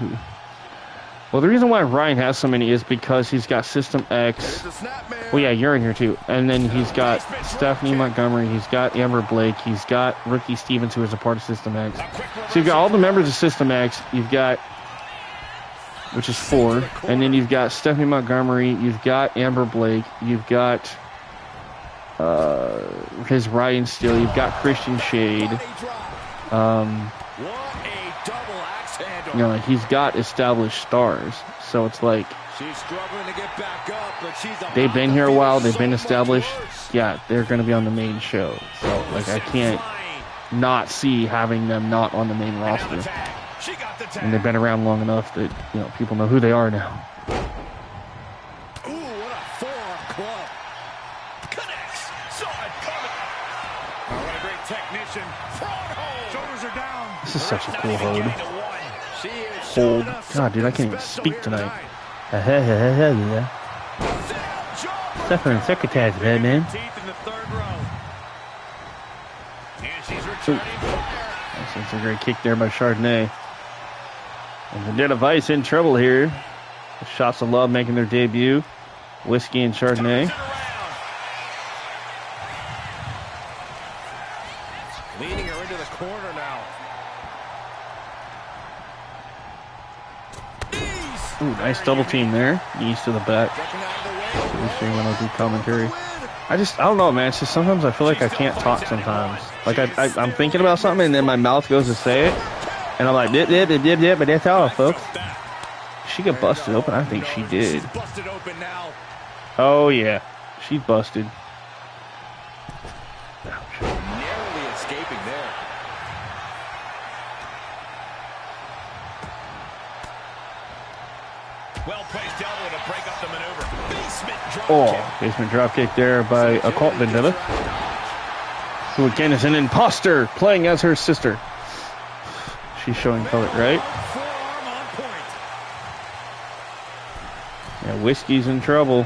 Well, the reason why Ryan has so many is because he's got System X. Well, yeah, you're in here too. And then he's got Stephanie Montgomery. He's got Amber Blake. He's got Ricky Stevens, who is a part of System X. So you've got all the members of System X. You've got, which is 4. And then you've got Stephanie Montgomery. You've got Amber Blake. You've got his Ryan Steele. You've got Christian Shade. You know, like he's got established stars, so it's like they've been here a while, they've been established. Yeah, they're going to be on the main show, so like I can't not see having them not on the main roster. And they've been around long enough that, you know, people know who they are now. Ooh, what a forearm club! Connects. Saw it coming. Oh, what a great technician! Front hold. Shoulders are down. This is such a cool hold. Hold. God, dude, I can't even speak tonight. Suffering secretaries, man. That's a great kick there by Chardonnay. And Vendetta Vice in trouble here. The Shots of Love making their debut. Whiskey and Chardonnay. Leading her into the corner now. Ooh, nice double team there. Knees to the back. When I do commentary. I don't know, man. It's just sometimes I feel like I can't talk sometimes. Like I'm thinking about something and then my mouth goes to say it. And I'm like, dip, but that's all, folks. She got busted open? I think she did. Oh, yeah. She's busted. Ouch. Narrowly escaping there. Well-placed elbow to break up the maneuver. Basement drop kick. Basement drop kick there by Occult Vendetta. Who again is an imposter playing as her sister. She's showing color, right? Yeah, Whiskey's in trouble.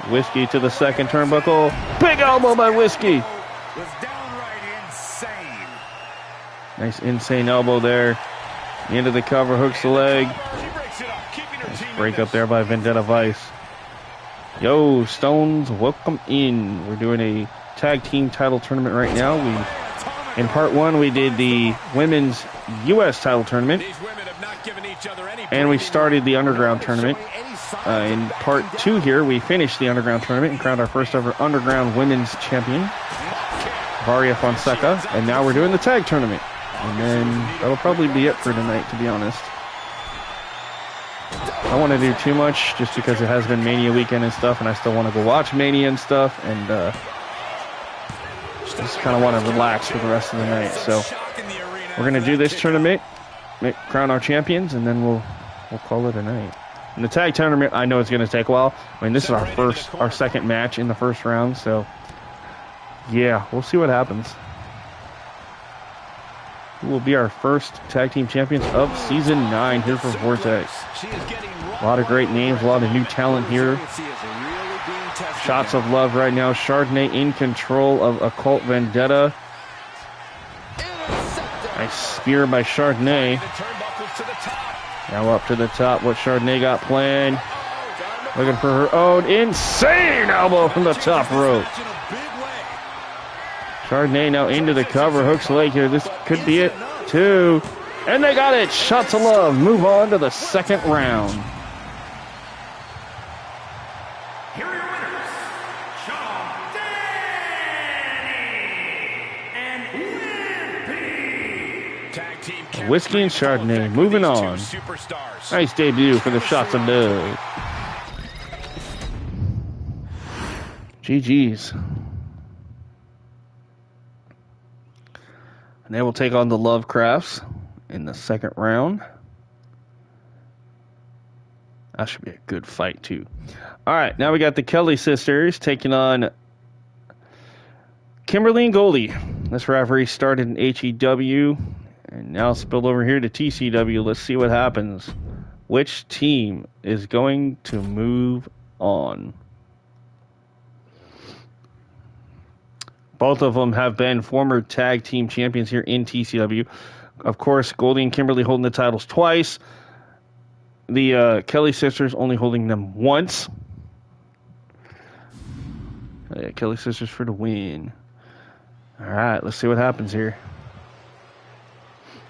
Whiskey to the second turnbuckle. Big elbow by Whiskey. Was downright insane. Nice insane elbow there. Into the cover, hooks the leg. She breaks it up, keeping her team Break up there by Vendetta Vice. Yo, Stones, welcome in. We're doing a tag team title tournament right now. In part 1, we did the women's U.S. title tournament. And we started the Underground tournament. In part 2 here, we finished the Underground tournament and crowned our first ever Underground women's champion, Varia Fonseca. And now we're doing the tag tournament. And then that'll probably be it for tonight, to be honest. I don't want to do too much just because it has been Mania weekend and stuff, and I still want to go watch Mania and stuff, and just kind of want to relax for the rest of the night. So we're going to do this tournament, crown our champions, and then we'll call it a night. And the tag tournament, I know it's going to take a while. I mean, this is our second match in the first round, so yeah, we'll see what happens. Who will be our first tag team champions of Season 9 here for Vortex. A lot of great names, a lot of new talent here. Shots of Love right now. Chardonnay in control of Occult Vendetta. Nice spear by Chardonnay. Now up to the top. What Chardonnay got planned. Looking for her own insane elbow from the top rope. Chardonnay now into the cover. Hooks leg here. This could be it, too. And they got it. Shots of Love. Move on to the second round. Here are your winners, Sean, Danny, and Wimpy. Tag team Whiskey and Chardonnay. Moving on. Nice debut for the Shots of Love. GG's. And they will take on the Lovecrafts in the second round. That should be a good fight, too. All right, now we got the Kelly sisters taking on Kimberly and Goldie. This rivalry started in HEW and now spilled over here to TCW. Let's see what happens. Which team is going to move on? Both of them have been former tag team champions here in TCW. Of course, Goldie and Kimberly holding the titles twice. The Kelly sisters only holding them once. Yeah, Kelly sisters for the win. All right, let's see what happens here.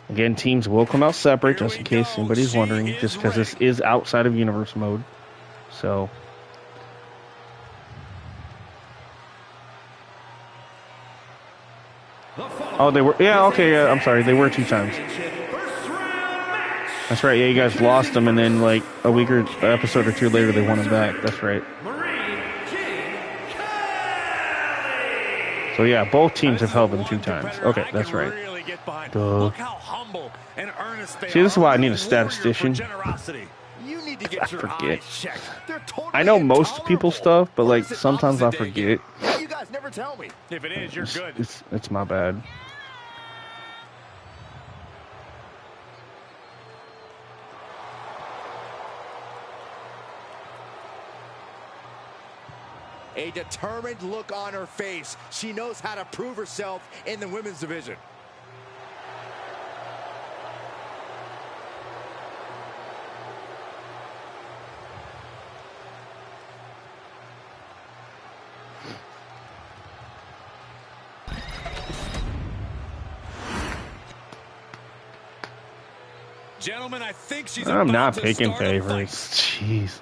Again, teams will come out separate, just in case anybody's wondering, just because this is outside of Universe mode. So, oh, they were, yeah, okay, yeah, I'm sorry, they were 2 times. That's right, yeah, you guys lost them, and then, like, a week or episode or 2 later, they won them back. That's right. So, yeah, both teams have held them 2 times. Okay, that's right. Duh. See, this is why I need a statistician. I forget. I know most people's stuff, but, like, sometimes I forget. You guys never tell me. If it is, you're good. It's my bad. A determined look on her face. She knows how to prove herself in the women's division. Gentlemen, I think she's I'm not picking favorites. Jeez.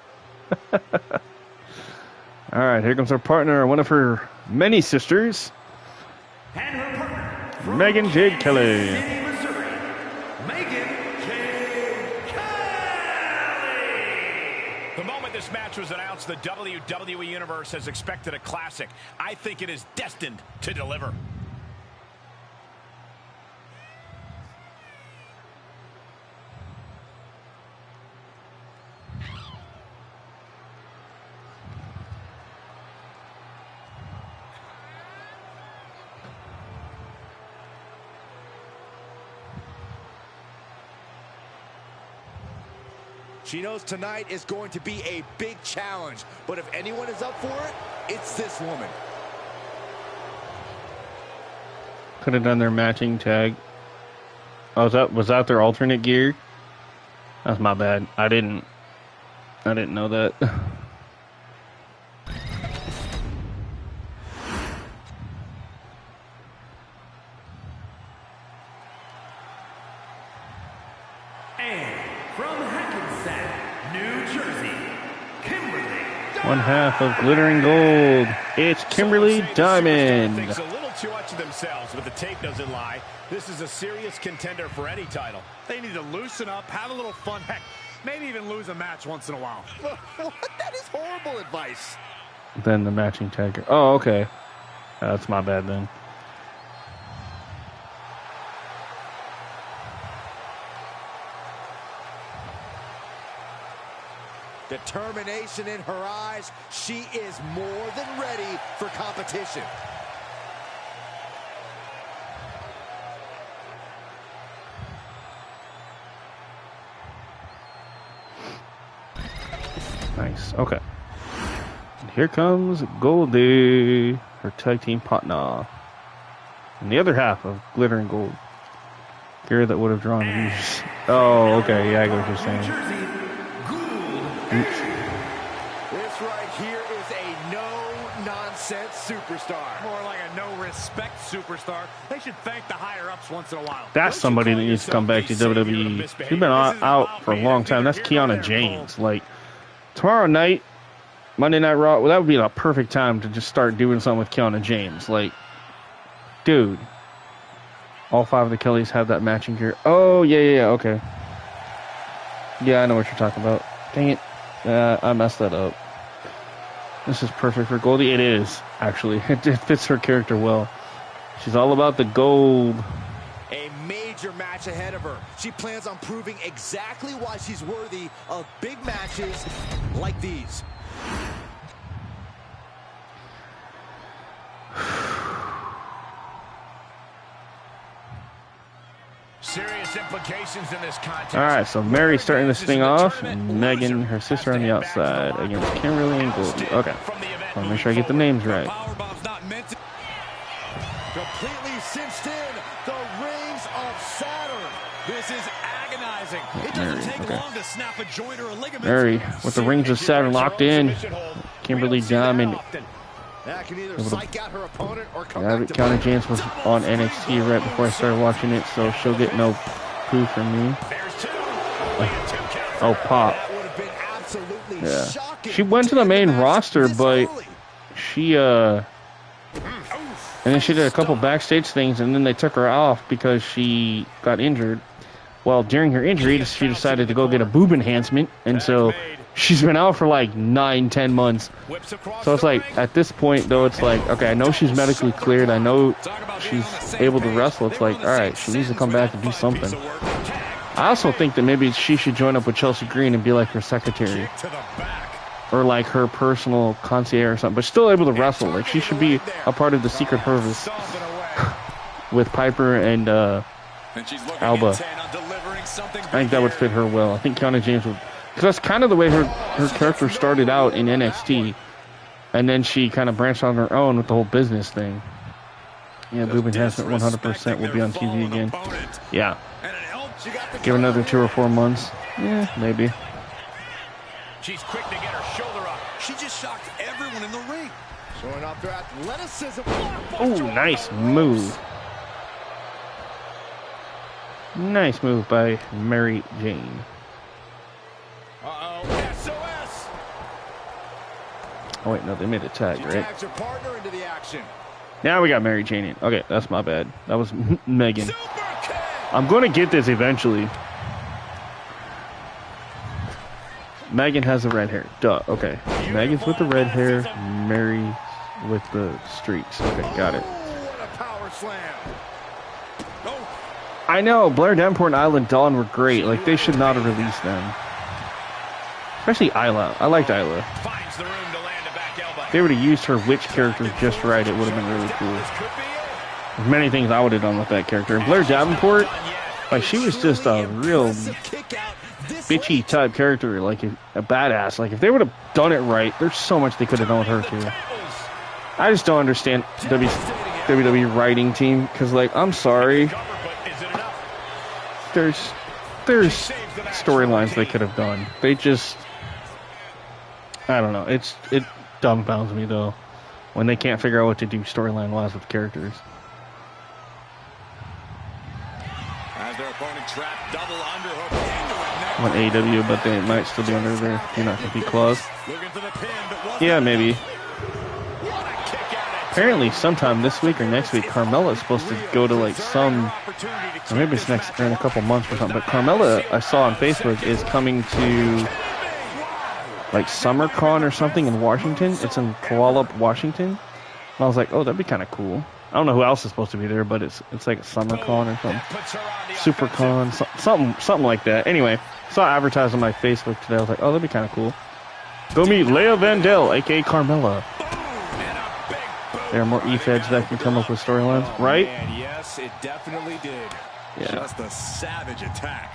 All right, here comes our partner, one of her many sisters, And her partner, Megan Jade Kelly. City, Missouri, Megan Jade Kelly. The moment this match was announced, the WWE Universe has expected a classic. I think it is destined to deliver. She knows tonight is going to be a big challenge, but if anyone is up for it, it's this woman. Could have done their matching tag. Oh, was that their alternate gear? That's my bad. I didn't know that. One half of Glittering Gold. It's Kimberly Diamond. Thinks a little too much of themselves, but the tape doesn't lie. This is a serious contender for any title. They need to loosen up, have a little fun. Heck, maybe even lose a match once in a while. That is horrible advice. Then the matching tag. Oh, okay. That's my bad then. Determination in her eyes. She is more than ready for competition. Nice. Okay. And here comes Goldie, her tag team partner. And the other half of Glittering Gold. Gear that would have drawn views. Oh, okay. Yeah, I get what you're saying. Oops. This right here is a no-nonsense superstar. More like a no-respect superstar. They should thank the higher-ups once in a while. That's somebody that needs to come back to WWE. She's been out for a long time. That's Kiana James. Like, tomorrow night, Monday Night Raw, well, that would be a perfect time to just start doing something with Kiana James. Like, dude, All 5 of the Kellys have that matching gear. Oh, yeah, okay. Yeah, I know what you're talking about. Dang it. I messed that up. This is perfect for Goldie. It is, actually. It fits her character well. She's all about the gold. A major match ahead of her. She plans on proving exactly why she's worthy of big matches like these. Serious implications in this contest. All right, so Mary starting this thing off, and Megan, her sister, on the outside against Kimberly and Goldie. Okay, I want to make sure I get the names right. Completely cinched in the rings of Saturn. This is agonizing. It doesn't take long to snap a joint or a ligament. Mary with the rings of Saturn locked in. Kimberly Diamond. That can either psych out her opponent or come Yeah, back to Counter James was on NXT right before I started watching it, so she'll get no poo from me. Oh, pop. That would have been absolutely Yeah. shocking. She went to the main roster, but she, and then she did a couple backstage things, and then they took her off because she got injured. Well, during her injury, she decided to go get a boob enhancement, and so she's been out for like 9-10 months. So it's like, at this point, though, it's like, okay, I know she's medically cleared. I know she's able to wrestle. It's like, all right, she needs to come back and do something. I also think that maybe she should join up with Chelsea Green and be like her secretary. Or like her personal concierge or something. But still able to wrestle. Like, she should be a part of the Secret Service with Piper and Alba. I think that would fit her well. I think Kiana James would... Because that's kind of the way her character started out in NXT. And then she kind of branched on her own with the whole business thing. Yeah, boob enhancement 100% will be on TV again. Yeah. Give another 2 or 4 months. Yeah, maybe. She's quick to get her shoulder up. She just shocked everyone in the ring. Showing off their athleticism. Oh, nice move. Nice move by Mary Jane. SOS. Oh, wait, no, they made a tag, right? Tags her partner into the action. Now we got Mary Jane in. Okay, that's my bad. That was Megan. I'm going to get this eventually. Megan has the red hair. Duh. Okay. Megan's with the red hair. Mary with the streaks. Okay, got it. What a power slam. I know. Blair Davenport and Isla Dawn were great. Like, they should not have released them. Especially Isla. I liked Isla. Finds the room to land a back elbow. If they would have used her witch character just right, it would have been really cool. There's many things I would have done with that character. And Blair Davenport, like, she was just a real bitchy type character, like a badass. Like, if they would have done it right, there's so much they could have done with her too. I just don't understand WWE writing team, because, like, I'm sorry, there's storylines they could have done. They just, I don't know. It dumbfounds me though when they can't figure out what to do storyline wise with characters. As their opponent trapped double underhook. On AEW, but they might still be under their do not compete clause. Yeah, maybe. Apparently, sometime this week or next week, Carmella is supposed to go to like some, or maybe it's next in a couple months or something. But Carmella, I saw on Facebook, is coming to like SummerCon or something in Washington. It's in Puyallup, Washington. And I was like, oh, that'd be kind of cool. I don't know who else is supposed to be there, but it's like a SummerCon or something, SuperCon, something like that. Anyway, saw it advertised on my Facebook today. I was like, oh, that'd be kind of cool. Go meet Leia Vandell, aka Carmella. There are more E-Feds that can come up with storylines, right? And yes, it definitely did. Yeah. Just a savage attack.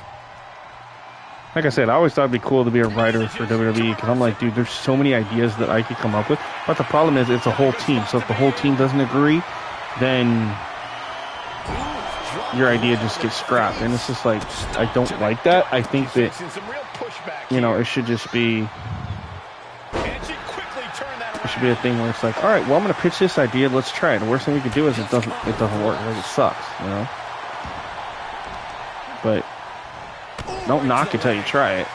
Like I said, I always thought it'd be cool to be a writer for WWE, because I'm like, dude, there's so many ideas that I could come up with. But the problem is, it's a whole team. So if the whole team doesn't agree, then your idea just gets scrapped. And it's just like, I don't like that. I think that, you know, it should just be, it should be a thing where it's like, all right, well, I'm going to pitch this idea. Let's try it. The worst thing we can do is it doesn't work. Like, it sucks, you know? But don't knock it till you try it.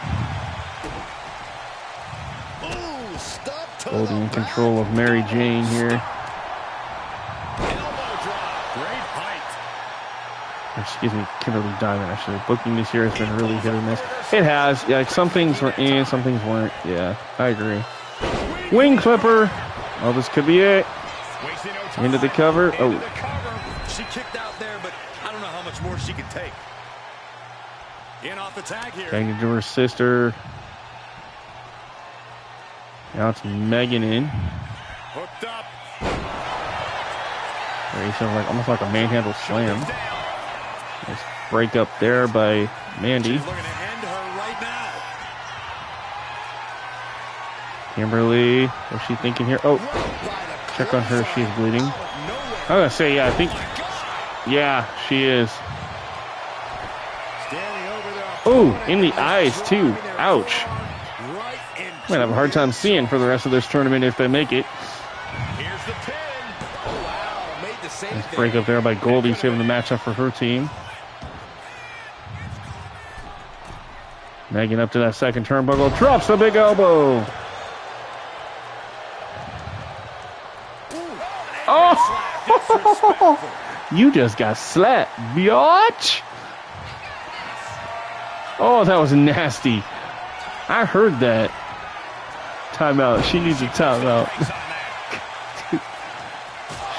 Goldie in control of Mary Jane here. Excuse me, Kimberly Diamond, actually. Booking this year has been really hit or miss. It has. Yeah, like some things were in, some things weren't. Yeah, I agree. Wing Clipper. Oh, this could be it. Into the cover. Oh. She kicked out there, but I don't know how much more she can take. In off the tag here. Banged into her sister. Now it's Megan in. Hooked up. Very sort of like almost like a manhandle slam. Nice break up there by Mandy. She's looking to end her right now. Kimberly, what's she thinking here? Oh, check on her. She's bleeding. I'm gonna say, yeah, I think, yeah, she is. Oh, in the eyes too. Ouch. Might have a hard time seeing for the rest of this tournament if they make it. Here's the pin. Oh, wow. Made the save. Nice break up there by Goldie, saving the matchup for her team. Megan up to that second turnbuckle, drops the big elbow. Oh, you just got slapped, biatch. Oh, that was nasty. I heard that. Timeout. She needs a timeout.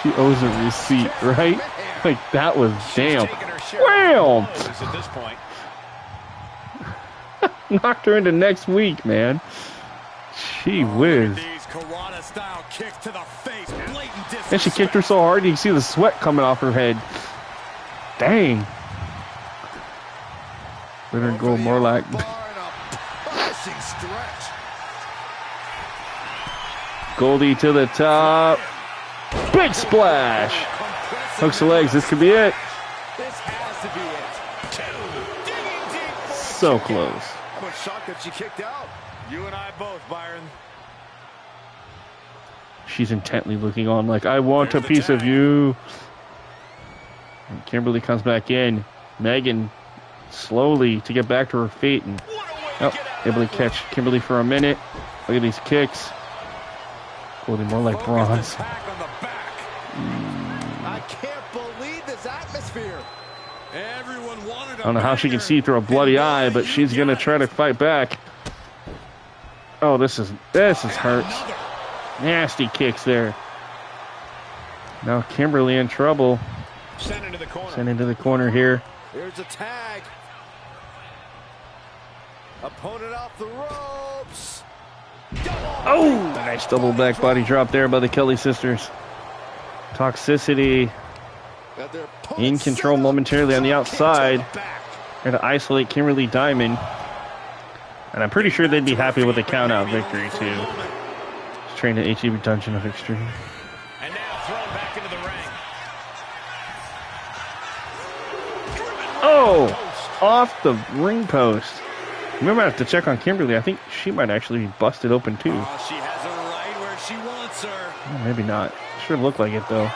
She owes a receipt, right? Like, that was damn. Wham! Knocked her into next week, man. Gee whiz. And she kicked her so hard you can see the sweat coming off her head. Dang. Better go more like. Goldie to the top. Big splash. Hooks the legs. This could be it. So close. How much shock that she kicked out? You and I both, Byron. She's intently looking on like, I want a piece of you. And Kimberly comes back in. Megan slowly to get back to her feet. And able to catch Kimberly for a minute. Look at these kicks. Holding more like bronze. I can't believe this atmosphere. Everyone wanted. I don't know how she can see through a bloody eye, but she's gonna try to fight back. Oh, this is hurts. Nasty kicks there. Now Kimberly in trouble. Sent into the corner. Sent into the corner here. Here's a tag. Opponent off the ropes. Oh, nice double back body drop there by the Kelly sisters. Toxicity in control momentarily on the outside. Trying to isolate Kimberly Diamond. And I'm pretty sure they'd be happy with a count-out victory, too. Just trained at HEB Dungeon of Extreme. And now thrown back into the ring. Oh, off the ring post. Remember, I have to check on Kimberly. I think she might actually be busted open, too. Oh, she has her right where she wants her. Oh, maybe not. Sure looked like it, though.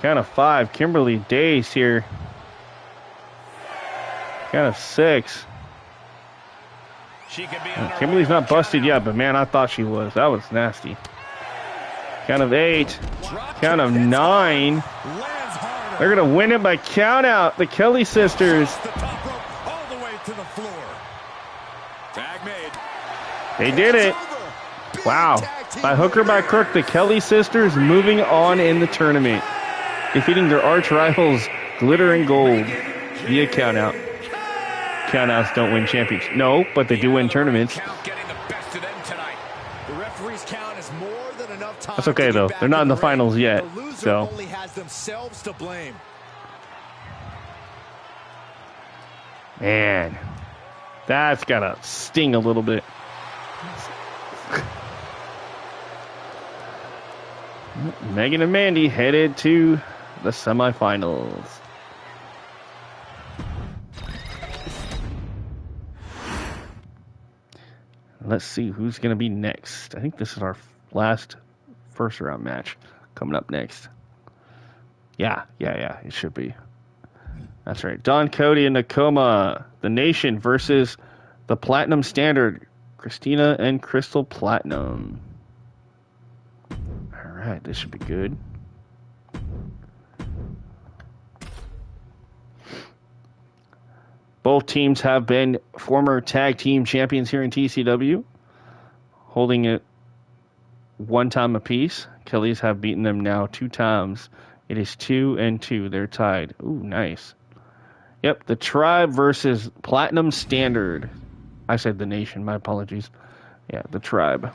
Count of 5. Kimberly dazed here. Count of 6. Kimberly's not busted yet, but man, I thought she was. That was nasty. Count of 8. Count of 9. They're going to win it by count out. The Kelly sisters. They did it. Wow. By hook or by crook, the Kelly sisters moving on in the tournament. Defeating their arch rivals, Glitter and Gold, via countout. Countouts don't win championships. No, but they do win tournaments. That's okay, though. They're not in the finals yet. So. Man. That's got to sting a little bit. Megan and Mandy headed to the semifinals. Let's see who's going to be next. I think this is our last first round match coming up next. Yeah, it should be. That's right. Don Cody and Nakoma, the Nation versus the Platinum Standard, Christina and Crystal Platinum. All right, this should be good. Both teams have been former tag team champions here in TCW, holding it one time apiece. Kellys have beaten them now 2 times. It is 2-2. They're tied. Ooh, nice. Yep, the Tribe versus Platinum Standard. I said the Nation. My apologies. Yeah, the Tribe.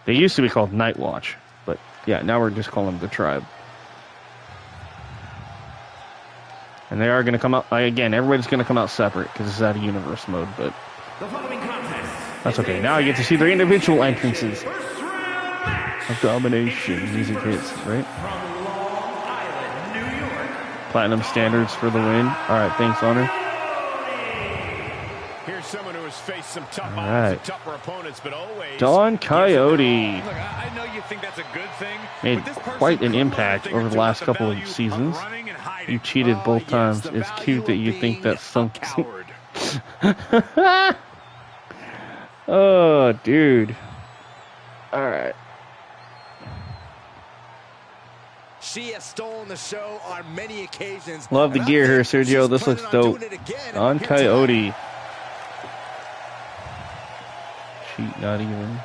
They used to be called Night Watch, but yeah, now we're just calling them the Tribe. And they are going to come out, again, everybody's going to come out separate because this is out of universe mode, but that's okay. Now I get to see their individual entrances of domination. Music hits, right? Platinum Standards for the win. All right, thanks, Honor. Here's someone who has faced some tough odds and tougher opponents, but always Don Coyote. Look, I know you think that's a good thing. Made quite an impact over the last couple of seasons. You cheated both times. It's cute that you think that's something. Oh, dude. All right. She has stolen the show on many occasions. Love the gear here, Sergio. This looks dope. On Coyote. Cheat, not even.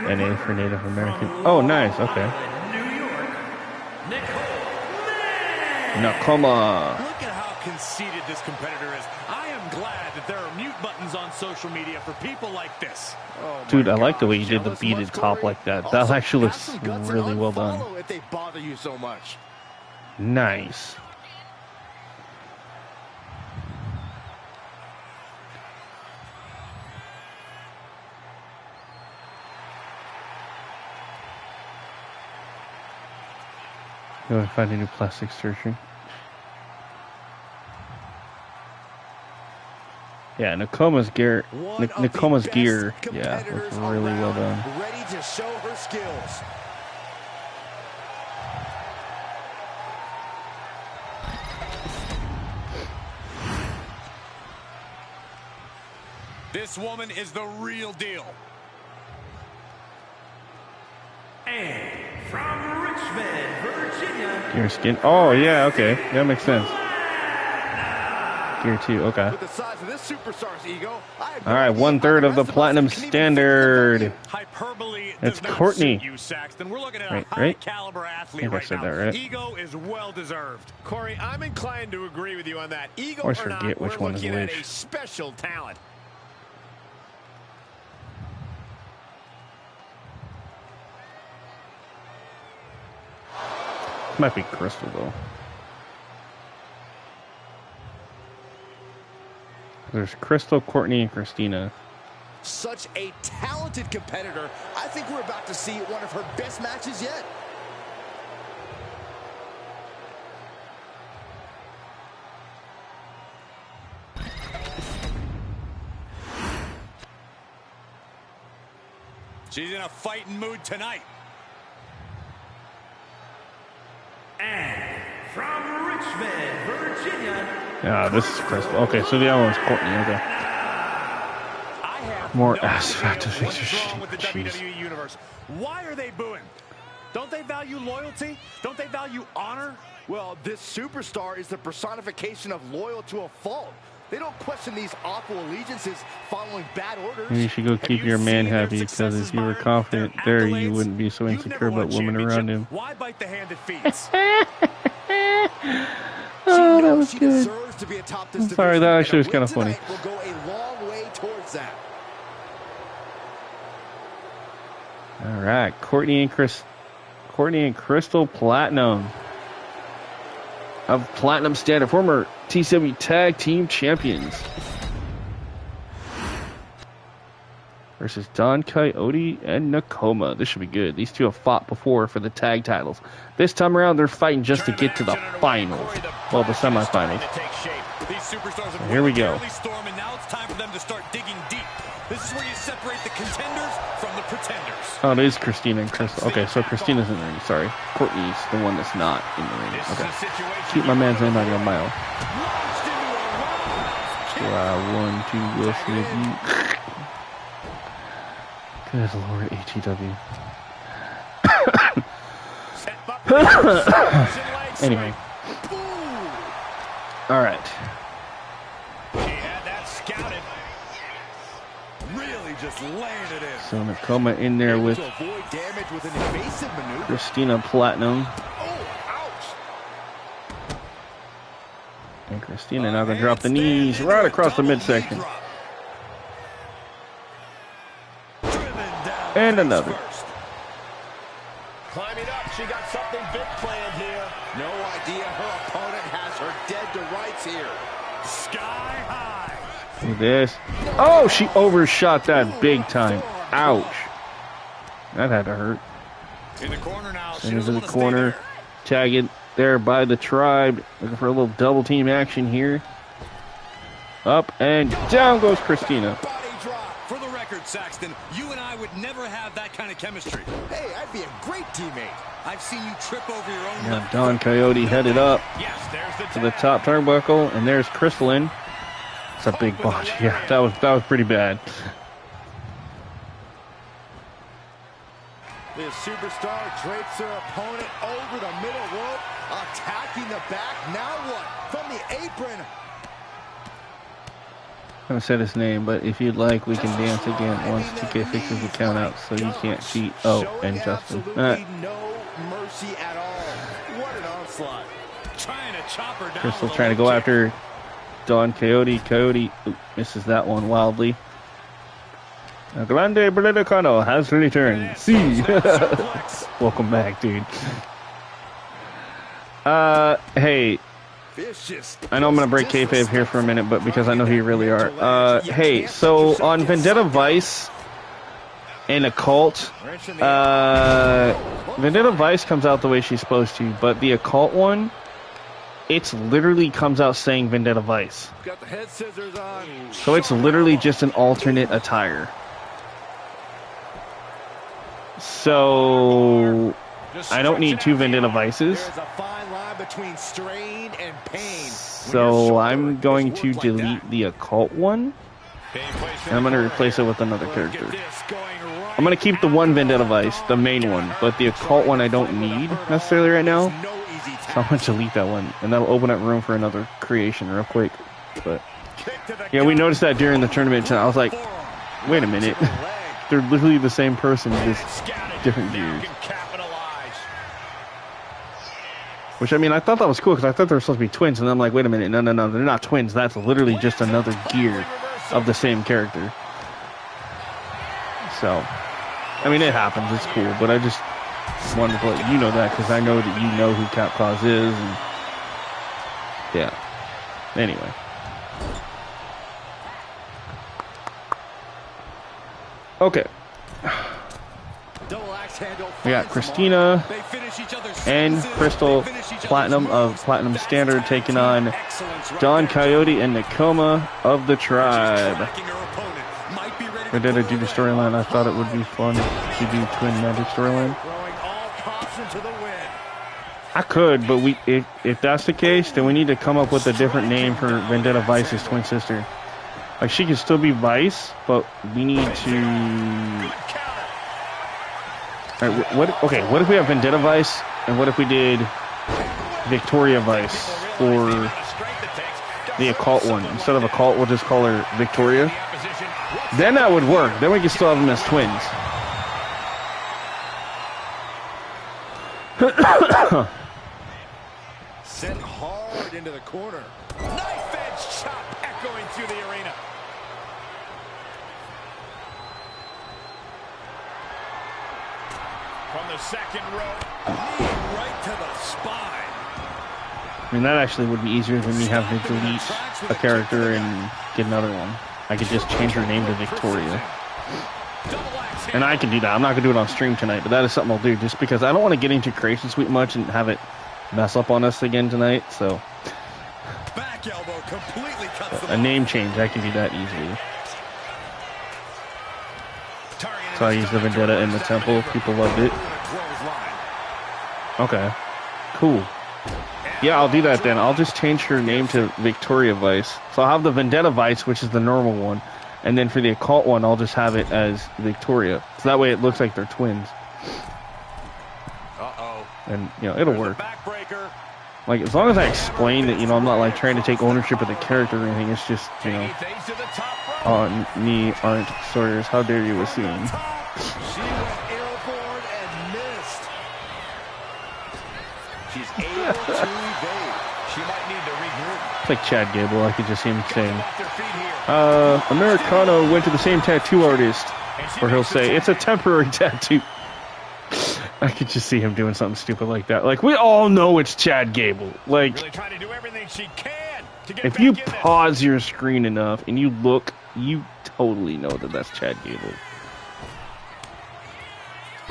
NA for Native American. Oh, nice. Okay. Nakoma. Look at how conceited this competitor is. I am glad that there are mute buttons on social media for people like this. Dude, I like the way you did the beaded top like that. That actually looks really well done. If they bother you so much. Nice. Go and find a new plastic surgery. Yeah, Nakoma's gear. Nakoma's gear. Yeah, looks really well done. Ready to show her skills. This woman is the real deal. And from Richmond, Virginia. Gear skin. Oh, yeah, okay. That makes sense. Gear 2, okay. With the size of this superstar's ego, all right, 1/3 of the Platinum Standard. Hyperbole. It's Courtney. You, Saxton. We're looking at Right, a high caliber athlete right said now. that right. Ego is well deserved. Corey, I'm inclined to agree with you on that. Ego Always or not, forget which we're one is looking at which. a special talent. Might be Crystal, though. There's Crystal, Courtney, and Christina. such a talented competitor. I think we're about to see one of her best matches yet. She's in a fighting mood tonight. And from Richmond, Virginia. Ah, this is Crystal. Okay, so the other one's Courtney. Okay. More ass fat to fix your shit. With the WWE Universe. Why are they booing? Don't they value loyalty? Don't they value honor? Well, this superstar is the personification of loyal to a fault. They don't question these awful allegiances following bad orders. Maybe you should go keep your man happy, because if you were confident there, you wouldn't be so insecure about women around him. Why bite the hand that feeds? Oh, that was she good. deserves to be atop this I'm sorry, that actually was kind of funny. Will go a long way towards that. All right, Courtney and Crystal Platinum of Platinum Standard, former TCW Tag Team Champions, versus Don Coyote and Nakoma. This should be good. These two have fought before for the tag titles. This time around, they're fighting just to get to the finals. Well, the semifinals. These superstars have Here we go. storm, and now it's time for them to start digging deep. This is where you separate the contenders from the pretenders. Oh, it is Christina and Crystal. Okay, so Christina's in the ring. Sorry. Courtney's the one that's not in the ring. Okay. Keep my man's name out of your mouth. So I to Will Smith. Good Lord, ATW. Anyway. Alright. He had that scouted. Really just laying it in. So Nakoma in there with To avoid damage with an evasive maneuver. Christina Platinum. Oh, ouch. And Christina now gonna drop the knees right across the midsection. And another. Climbing up, she got something big planned here. No idea her opponent has her dead to rights here. Sky high. Look at this. Oh, she overshot that big time. Ouch. That had to hurt. In the corner now. She Into doesn't the want to stay corner. there. Tag it there by the tribe. Looking for a little double team action here. Up and down goes Christina. Body drop. For the record, Saxton, you and I would never have that kind of chemistry. Hey, I'd be a great teammate. I've seen you trip over your own. Now Don Coyote headed up Yes, there's the to the top turnbuckle, and there's Crystalline. It's a big botch. Yeah, that was pretty bad. This superstar drapes her opponent over the middle rope, attacking the back. Now what? From the apron. I haven't said his name, but if you'd like, we can dance again once 2K fixes the count out so you can't cheat. Oh, and Justin. Absolutely no mercy at all. What an onslaught. Trying to chop her down. Crystal with a trying to low go kick. after Don Coyote. Coyote misses that one wildly. Now, Grande Bredicano has returned. See. Welcome back, dude. Hey, Vicious. I know I'm going to break kayfabe here for a minute, but because I know who you really are. Hey, so on Vendetta Vice and Occult, Vendetta Vice comes out the way she's supposed to, but the Occult one, it's literally comes out saying Vendetta Vice. Got the head scissors on. So it's literally just an alternate attire. So I don't need two Vendetta Vices. There's a fine line between strain and pain. So I'm going to delete the Occult one, and I'm going to replace it with another character. I'm going to keep the one Vendetta Vice, the main one, but the Occult one I don't need necessarily right now. So I'm going to delete that one, and that'll open up room for another creation real quick. But yeah, we noticed that during the tournament, and I was like, wait a minute. They're literally the same person, just different gears. Which, I mean, I thought that was cool because I thought they were supposed to be twins, and I'm like, wait a minute, no, they're not twins. That's literally just another gear of the same character. So, I mean, it happens. It's cool, but I just wanted to let you know that because I know that you know who Cap Cause is, and yeah. Anyway. Okay. We got Christina and Crystal Platinum of Platinum Standard taking on Don Coyote and Nakoma of the Tribe. We did do the storyline. I thought it would be fun to do Twin Magic storyline. I could, but if that's the case, then we need to come up with a different name for Vendetta Vice's twin sister. Like, she can still be Vice, but we need to... All right, what if we have Vendetta Vice, and what if we did Victoria Vice for the Occult one? Instead of Occult, we'll just call her Victoria. Then that would work. Then we can still have them as twins. Sent hard into the corner. Knife edge chop echoing through the arena. From the second rope. Knee right to the spine. I mean, that actually would be easier than me having to delete a character and get another one. I could just change her name to Victoria. And I can do that. I'm not going to do it on stream tonight, but that is something I'll do just because I don't want to get into Creation Suite much and have it mess up on us again tonight, so... Back elbow completely But a name change, I can do that easily. So I used the Vendetta in the Temple. People loved it. Okay. Cool. Yeah, I'll do that then. I'll just change her name to Victoria Vice. So I'll have the Vendetta Vice, which is the normal one. And then for the occult one, I'll just have it as Victoria. So that way it looks like they're twins. And, you know, it'll work. Like, as long as I explain that, you know, I'm not, like, trying to take ownership of the character or anything. It's just, you know, on me aren't Sawyers. How dare you assume? She went airborne and missed. She's able to evade. She might need to regroup. It's like Chad Gable. I could just see him saying, Americano went to the same tattoo artist. Or he'll say, it's a temporary tattoo. I could just see him doing something stupid like that. Like, we all know it's Chad Gable. Like, Really trying to do everything she can to get if back you in this. pause your screen enough and you look, you totally know that that's Chad Gable.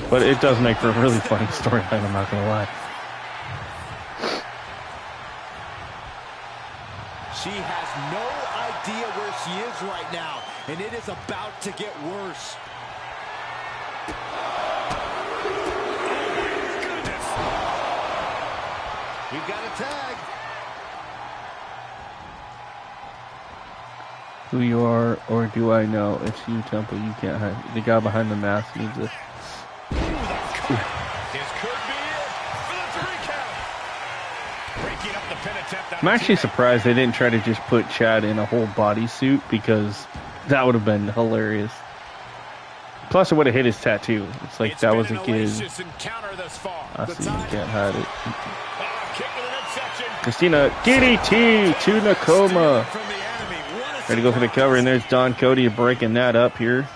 But it does make for a really funny storyline, I'm not going to lie. She has no idea where she is right now, and it is about to get worse. We've got a tag. Who you are, or do I know? It's you, Temple. You can't hide. The guy behind the mask needs this. This could be it for the 3 count. Breaking up the pin attempt. I'm actually surprised they didn't try to just put Chad in a whole bodysuit, because that would have been hilarious. Plus, it would have hit his tattoo. It's like that was a kid. I see, you can't hide it. Christina, DDT to Nakoma. Ready to go for the cover, and there's Don Cody breaking that up here.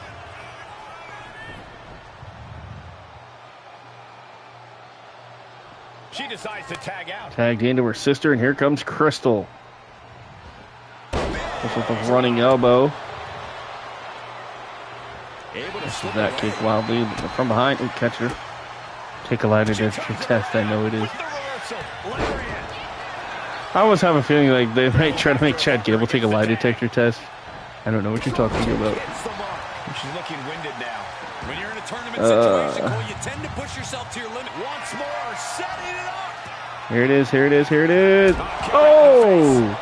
She decides to tag out. Tagged into her sister, and here comes Crystal. This with a running elbow. That kick wildly from behind. Ooh, catch her. Take a lie detector test. I know it is. I always have a feeling like they might try to make Chad Gable take a lie detector test. I don't know what you're talking about. She's looking winded now. When you're in a tournament situation, Cole, you tend to push yourself to your limit. Once more, setting it up. Here it is, here it is, here it is. Oh!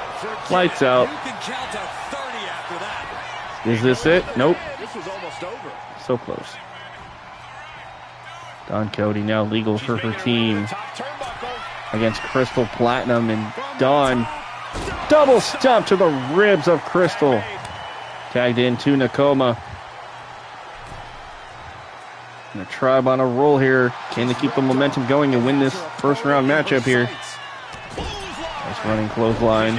Lights out. You can count to 30 after that. Is this it? Nope. This was almost over. So close. Don Cody now legal for her team against Crystal Platinum, and Dawn double stomp to the ribs of Crystal. Tagged in to Nakoma. And the Tribe on a roll here. Can they keep the momentum going and win this first round matchup here? Nice running clothesline.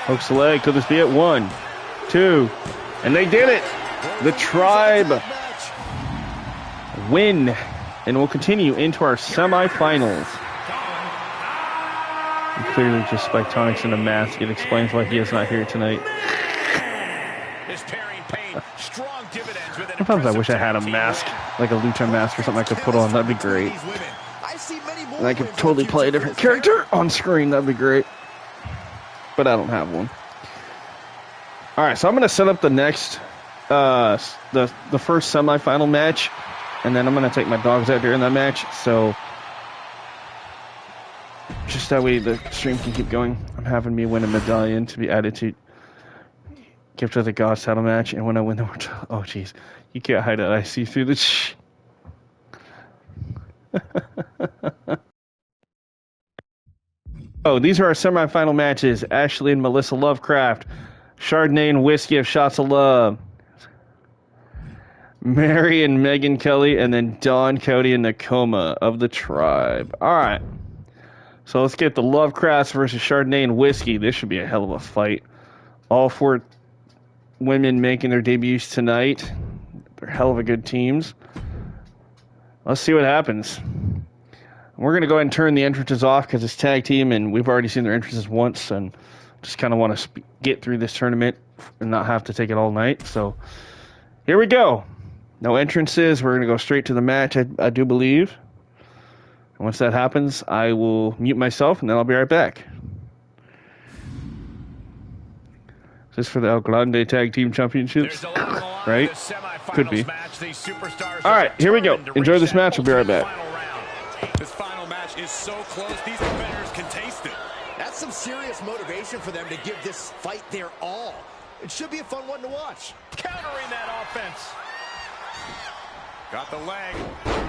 Hooks the leg. Could this be it? 1, 2, and they did it. The Tribe win, and we'll continue into our semifinals. And clearly just Spiketonics in a mask. It explains why he is not here tonight. Sometimes I wish I had a mask, like a lucha mask or something I could put on. That'd be great. And I could totally play a different character on screen. That'd be great. But I don't have one. Alright, so I'm going to set up the next, the first semifinal match. And then I'm going to take my dogs out during that match. So, just that way the stream can keep going. I'm having me win a medallion to be added to Gift of the Gods title match. And when I win the world title, oh jeez, you can't hide it. I see through the Oh, these are our semifinal matches. Ashley and Melissa Lovecraft. Chardonnay and Whiskey of Shots of Love. Mary and Megan Kelly, and then Don Cody and Nakoma of the Tribe. All right. So let's get the Lovecrafts versus Chardonnay and Whiskey. This should be a hell of a fight. All 4 women making their debuts tonight. They're hell of a good teams. Let's see what happens. We're going to go ahead and turn the entrances off because it's tag team, and we've already seen their entrances once, and just kind of want to get through this tournament and not have to take it all night. So here we go. No entrances. We're going to go straight to the match, I do believe. And once that happens, I will mute myself, and then I'll be right back. Is this for the El Grande Tag Team Championships? There's a lot on the line Right? in this semifinals Could be. match. These superstars All right, are here we go. determined to Enjoy reach this that match. We'll be right ultimate back. final round. This final match is so close. These competitors can taste it. That's some serious motivation for them to give this fight their all. It should be a fun one to watch. Countering that offense. Got the leg.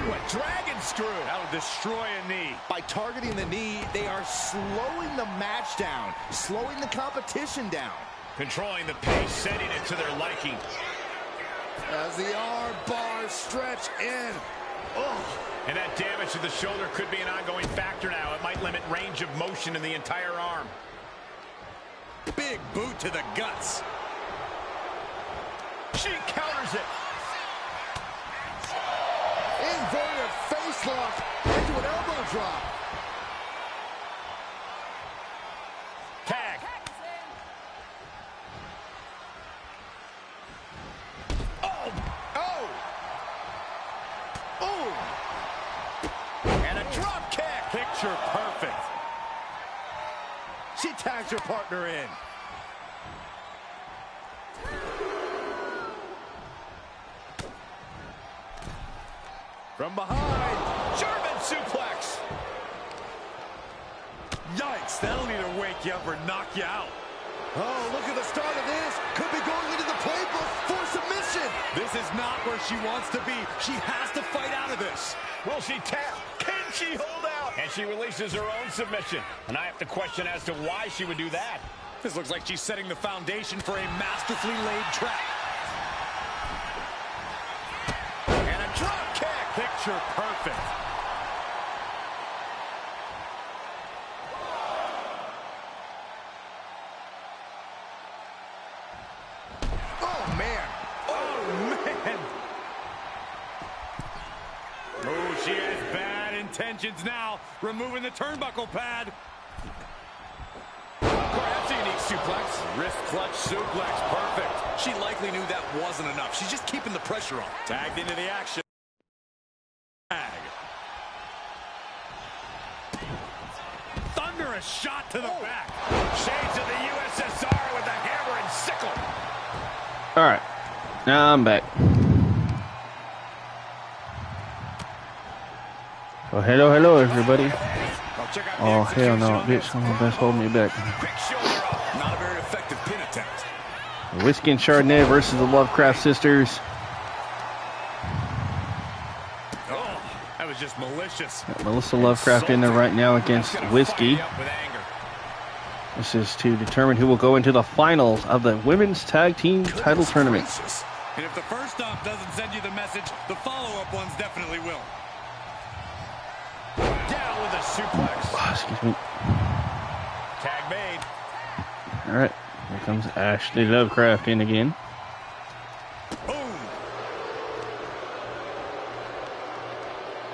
What dragon screw? That'll destroy a knee. By targeting the knee, they are slowing the match down, slowing the competition down. Controlling the pace, setting it to their liking. As the arm bars stretch in. Oh. And that damage to the shoulder could be an ongoing factor now. It might limit range of motion in the entire arm. Big boot to the guts. She counters it. Inverted face lock into an elbow drop. Tag. Oh! Oh! Oh! And a drop kick. Picture perfect. She tags her partner in. From behind. German suplex. Yikes, that'll either wake you up or knock you out. Oh, look at the start of this. Could be going into the playbook for submission. This is not where she wants to be. She has to fight out of this. Will she tap? Can she hold out? And she releases her own submission. And I have to question as to why she would do that. This looks like she's setting the foundation for a masterfully laid trap. And a drop kick. Picture perfect. Oh, man. Oh, man. Oh, she has bad intentions now. Removing the turnbuckle pad. That's a unique suplex. Wrist clutch suplex. Perfect. She likely knew that wasn't enough. She's just keeping the pressure on. Tagged into the action. Tag. Thunderous shot to the back. Shades of the USSR with a hammer and sickle. All right. Now I'm back. Oh, hello, everybody. Oh, hell no, bitch. Someone best hold me back. Quick shoulder up. Not a very effective pin attempt. Whiskey and Chardonnay versus the Lovecraft Sisters. Oh, that was just malicious. Got Melissa Lovecraft in there right now against Whiskey. Up with anger. This is to determine who will go into the finals of the Women's Tag Team Title Tournament. And if the first stop doesn't send you the message, the follow-up ones definitely will. Down with a suplex. Oh, excuse me. Tag made. All right. Here comes Ashley Lovecraft in again. Boom.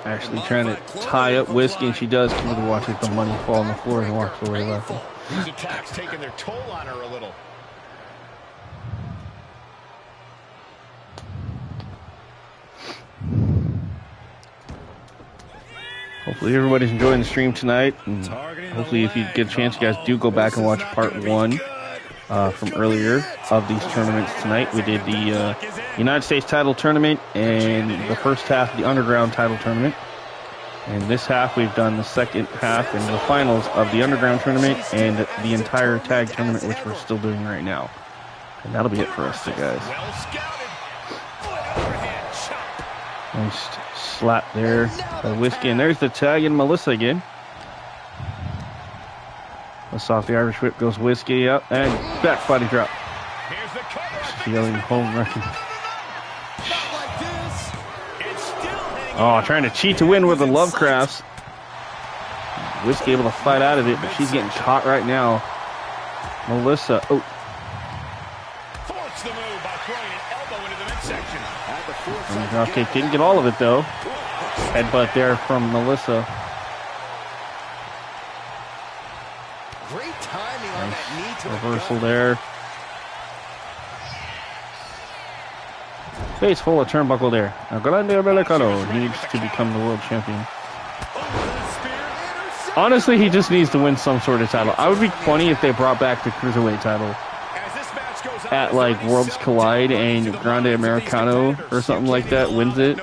Ashley trying to tie up Whiskey, and she does. Come to watch the money fall on the floor and walks away laughing. These attacks taking their toll on her a little. Hopefully everybody's enjoying the stream tonight, and hopefully if you get a chance, you guys do go back and watch part 1 from earlier of these tournaments tonight. We did the United States title tournament and the first half of the Underground title tournament. And this half, we've done the second half and the finals of the Underground tournament and the entire tag tournament, which we're still doing right now. And that'll be it for us, guys. Well scouted. Overhand chop. Nice slap there by Whiskey. And there's the tag in Melissa again. Let's off the Irish whip goes Whiskey up and back body drop. Here's the cover. Feeling home wrecking. Not like this. It's still hanging. Oh, trying to cheat to win with the Lovecrafts. Whiskey able to fight out of it, but she's getting caught right now. Melissa. Oh. Force the move by throwing an elbow into the midsection. At the fourth And the second dropkick count. didn't get all of it though. Headbutt there from Melissa. Great timing on that knee to the Reversal gut. there. Face full of turnbuckle there. Now Grande Americano needs to become the world champion. Honestly, he just needs to win some sort of title. I would be funny if they brought back the Cruiserweight title. As this match goes at like Worlds Collide and Grande Americano or something like that wins it,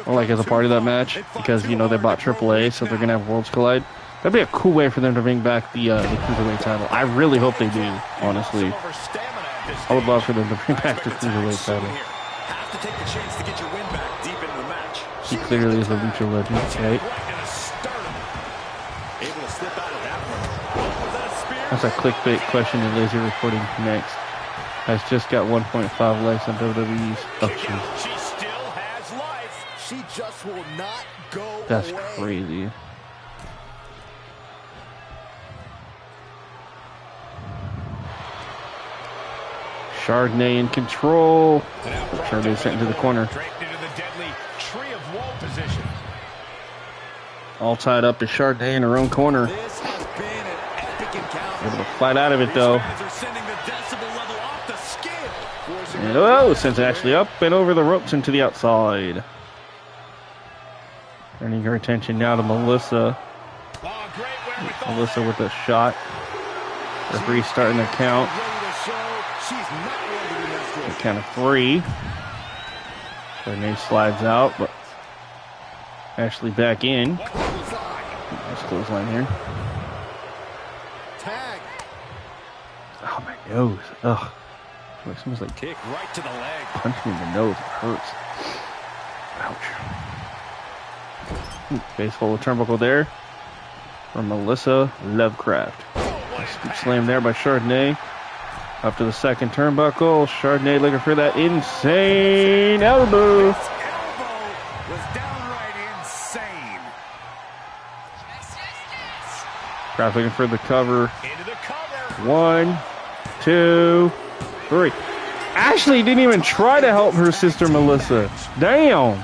or like as a part of that match, because you know they bought AAA, so they're gonna have Worlds Collide. That'd be a cool way for them to bring back the Cruiserweight title. I really hope they do, honestly. I would love for them to bring back the Cruiserweight title. He clearly is a lucha legend, right? That's a clickbait question in Lazy Reporting next. Has just got 1.5 likes on WWE's. Oh, jeez. She still has life. She just will not go That's away. crazy. Chardonnay in control. Chardonnay sent into the corner. All tied up is Chardonnay in her own corner. Able to fight out of it though. And oh, sends Ashley up and over the ropes and to the outside. Turning her attention now to Melissa. Melissa with a shot. Referee starting the count. The count of 3. Chardonnay slides out, but Ashley back in. Nice clothesline here. Tag. Oh, my nose. Ugh. It smells like Kick right to the leg. punching in the nose. It hurts. Ouch. Face full of turnbuckle there from Melissa Lovecraft. Scoop slam there by Chardonnay. Up to the second turnbuckle. Chardonnay looking for that insane elbow. This elbow was downright insane. Crowd looking for the cover. Into the cover. 1, 2, 3. Ashley didn't even try to help her sister Melissa. Damn.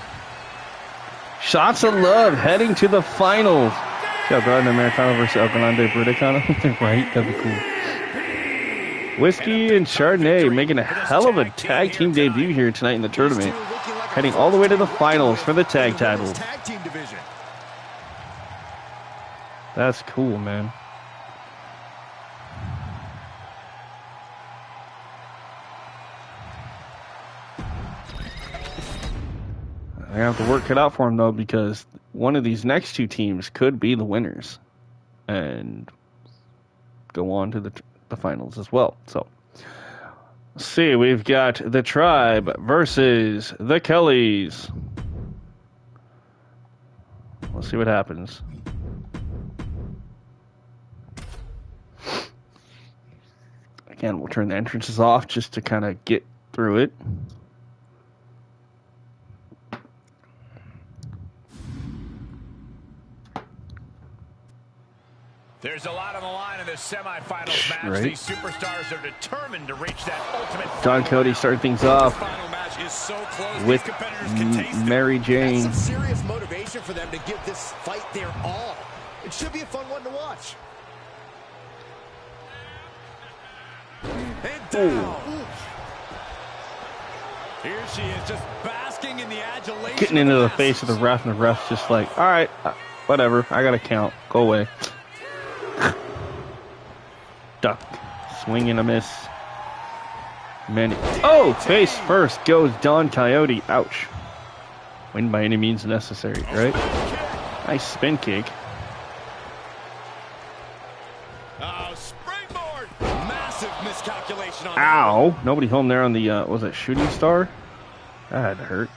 Shots of love heading to the finals. El Grande Americano versus El Grande Brutacano. Right? That'd be cool. Whiskey and Chardonnay making a hell of a tag team debut here tonight in the tournament. Heading all the way to the finals for the tag title. That's cool, man. I have to work it out for him though, because one of these next two teams could be the winners and go on to the finals as well. So, let's see, we've got the Tribe versus the Kellys. Let's see what happens. Again, we'll turn the entrances off just to kind of get through it. There's a lot on the line in this semifinals match. Right. These superstars are determined to reach that ultimate. Don Cody starting things off with Mary Jane. That's some serious motivation for them to give this fight their all. It should be a fun one to watch. And down. Here she is, just basking in the adulation. Getting into the face of the ref, and the ref's just like, all right, whatever, I got to count. Go away. Duck. Swing and a miss. Oh, face first goes Don Coyote. Ouch. Win by any means necessary, right? Nice spin kick. Oh, springboard. Massive miscalculation on Ow. Nobody home there on the, was it Shooting Star? That had to hurt.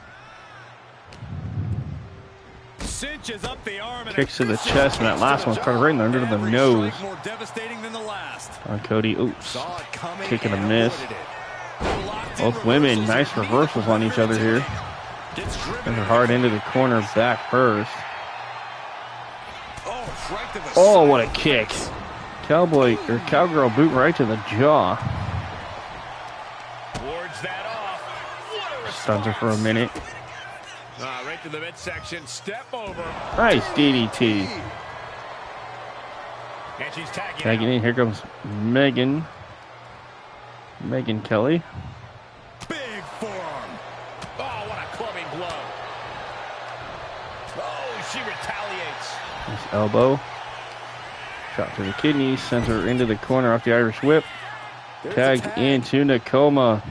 cinches up the arm and Kicks to the chest, and that last one's caught right in the under the nose. more devastating than the last. On Cody, oops. Kick and a miss. Both women, nice reversals on each other here. And they're hard into the corner, back first. Oh, what a kick. Cowboy, or cowgirl boot right to the jaw. Stuns her for a minute. Right to the midsection, step over. Nice DDT. And she's tagging in. Here comes Megan Kelly. Big forearm. Oh, what a clubbing blow. Oh, she retaliates. Nice elbow. Shot to the kidney. Sends her into the corner off the Irish whip. Tagged into Nakoma.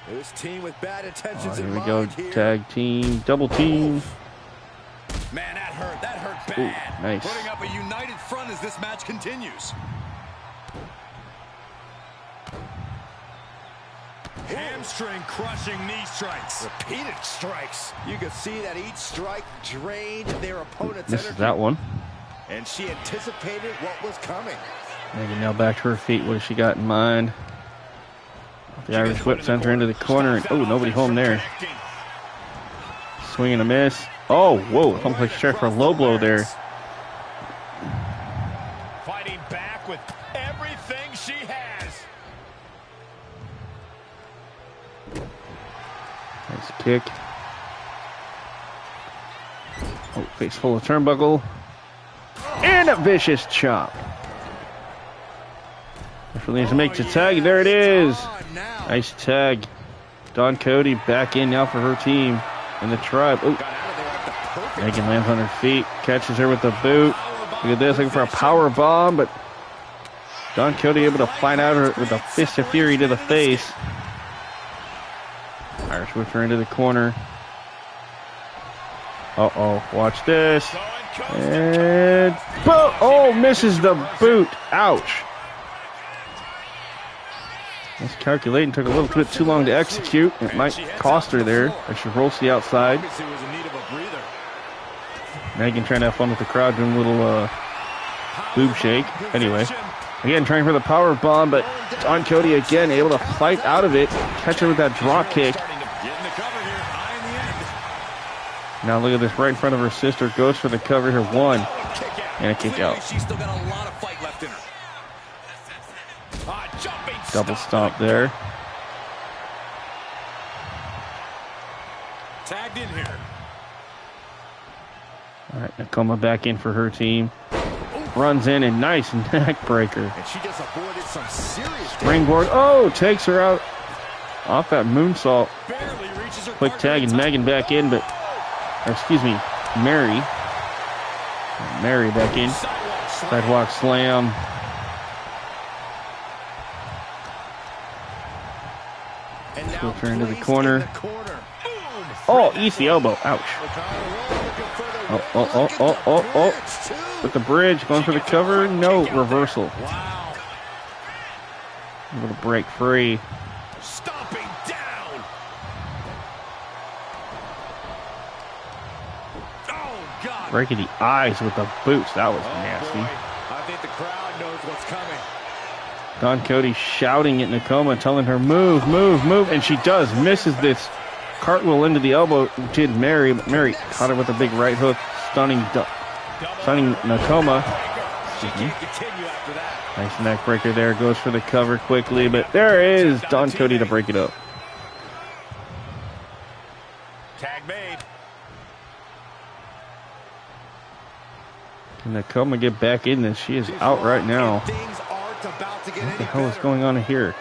This team with bad intentions Here in we go. mind here. Tag team. Double team. Man, that hurt. That hurt bad. Ooh, nice. Putting up a united front as this match continues. Hamstring crushing knee strikes. Repeated strikes. You can see that each strike drained their opponent's Misses energy. that one. And she anticipated what was coming. Megan now back to her feet. What has she got in mind? The Irish whip sends her into the corner. And, oh, nobody home there. Swing and a miss. Oh, whoa. Almost like she tried for a low blow there. Fighting back with everything she has. Nice kick. Oh, face full of turnbuckle. And a vicious chop. Definitely needs to make the tag. There it is. Nice tag. Dawn Cody back in now for her team. And the tribe. Oh. Megan lands on her feet. Catches her with the boot. Look at this. Looking for a power bomb. But Dawn Cody able to find out her with a fist of fury to the face. Irish whips her into the corner. Uh-oh. Watch this. And boom! Oh, misses the boot. Ouch. That's calculating. Took a little bit too long to execute. It might cost her there as she rolls to the outside. Megan trying to have fun with the crowd, doing a little boob shake. Anyway, again trying for the power bomb, but Dawn Cody again able to fight out of it. Catch her with that drop kick. Now look at this right in front of her sister. Goes for the cover here. One. And a kick out. She's still got a lot of fight left in her. Double stomp there. Tagged in here. All right, Nakoma back in for her team. Runs in and nice neck breaker. And she just avoided some serious Springboard. Oh, takes her out off that moonsault. Barely reaches her Quick partner tag in and time. Megan back in, but excuse me, Mary. Mary back in. Sidewalk slam. And now Switch her into the placed corner. in the corner. Oh, easy elbow. Ouch. Oh. With the bridge, going for the cover. No, reversal. Wow. Able to break free. Stomping down. Oh, God. Breaking the eyes with the boots. That was nasty. Boy, I think the crowd knows what's coming. Dawn Cody shouting at Nakoma, telling her, move, move, move. And she does. Misses this cartwheel into the elbow. Did Mary, but Mary caught her with a big right hook. Stunning Nakoma. She can't continue after that. Nice neck breaker there. Goes for the cover quickly. But there is Dawn Cody to break it up. Tag made. Can Nakoma get back in this? She is out right now. Things aren't about to get What the any hell is better. going on here?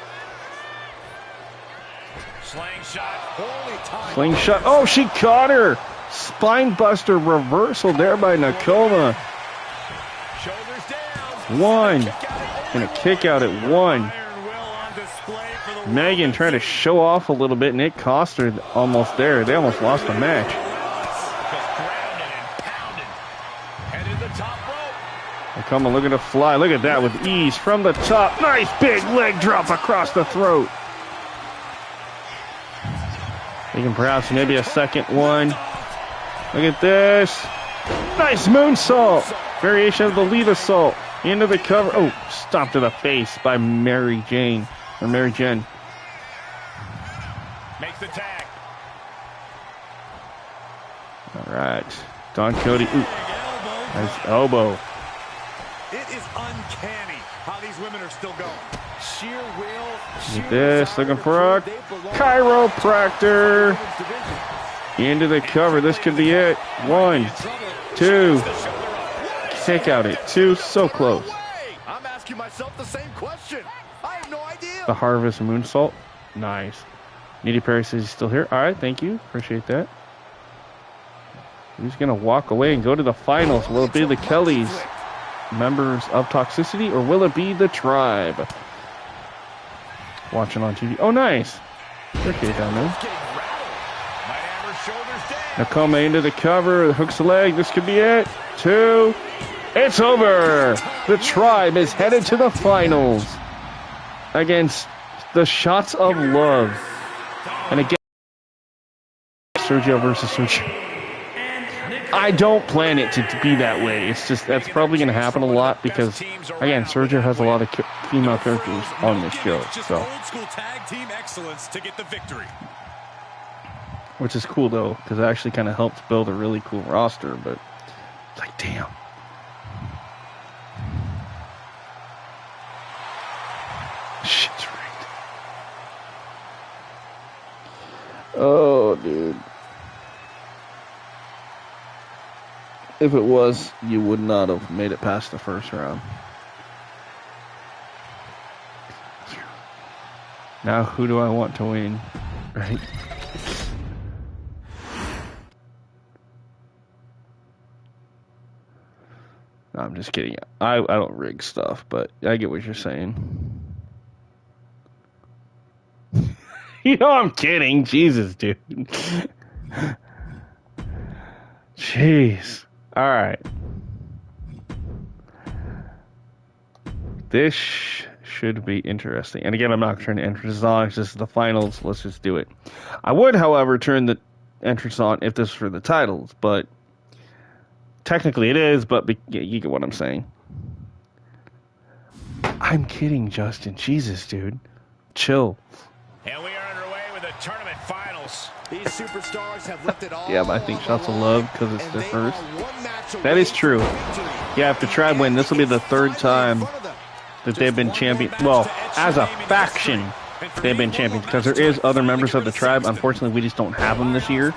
Slingshot. Holy time. Slingshot. Oh, she caught her. Spine buster reversal there by Nakoma. Shoulders down. One. And a kick out at one. Iron will on display for the Megan trying to show off a little bit, and it cost her almost there. They almost lost the match. just grounded and pounded. Headed to the top rope. Nakoma looking to fly. Look at that with ease from the top. Nice big leg drop across the throat. Thinking perhaps maybe a second one. Look at this. Nice moonsault. Variation of the lead assault. Into the cover. Oh, stomped to the face by Mary Jane. Or Mary Jen. Makes the tag. All right. Dawn Cody. Ooh. Nice elbow. It is uncanny how these women are still going. Sheer will. Look at this. Looking for a chiropractor. Into the cover. This could be it. One, two. Kick out at two. So close. I'm asking myself the same question. I have no idea. The Harvest Moonsault. Nice. Needy Perry says he's still here. All right. Thank you. Appreciate that. Who's going to walk away and go to the finals? Will it be the Kellys, members of Toxicity, or will it be the Tribe? watching on TV. Oh, nice. Okay, down there. Nakoma into the cover, hooks the leg. This could be it. 2. It's over. The Tribe is headed to the finals against the Shots of Love. And again, Sergio versus Sergio. I don't plan it to be that way. It's just, that's probably going to happen a lot because, again, Sergio has a lot of female characters on this show. So, old school tag team excellence to get the victory. which is cool, though, because it actually kind of helps build a really cool roster, but it's like, damn. Shit's rigged. Oh, dude. If it was, you would not have made it past the first round. Now, who do I want to win? Right? No, I'm just kidding. I don't rig stuff, but I get what you're saying. You know I'm kidding. Jesus, dude. Jeez. All right. This should be interesting. And again, I'm not turning the entrance on. It's just the finals. Let's just do it. I would, however, turn the entrance on if this was for the titles, but technically it is, but you get what I'm saying. I'm kidding, Justin. Jesus, dude. Chill. And we are underway with the tournament finals. These superstars have left it all. Yeah, but I think Shots of Love because it's their first. That is true. Yeah, if the Tribe win, this will be the third time that they've been champion. Well, as a faction, they've been champions because there is other members of the Tribe. Unfortunately, we just don't have them this year.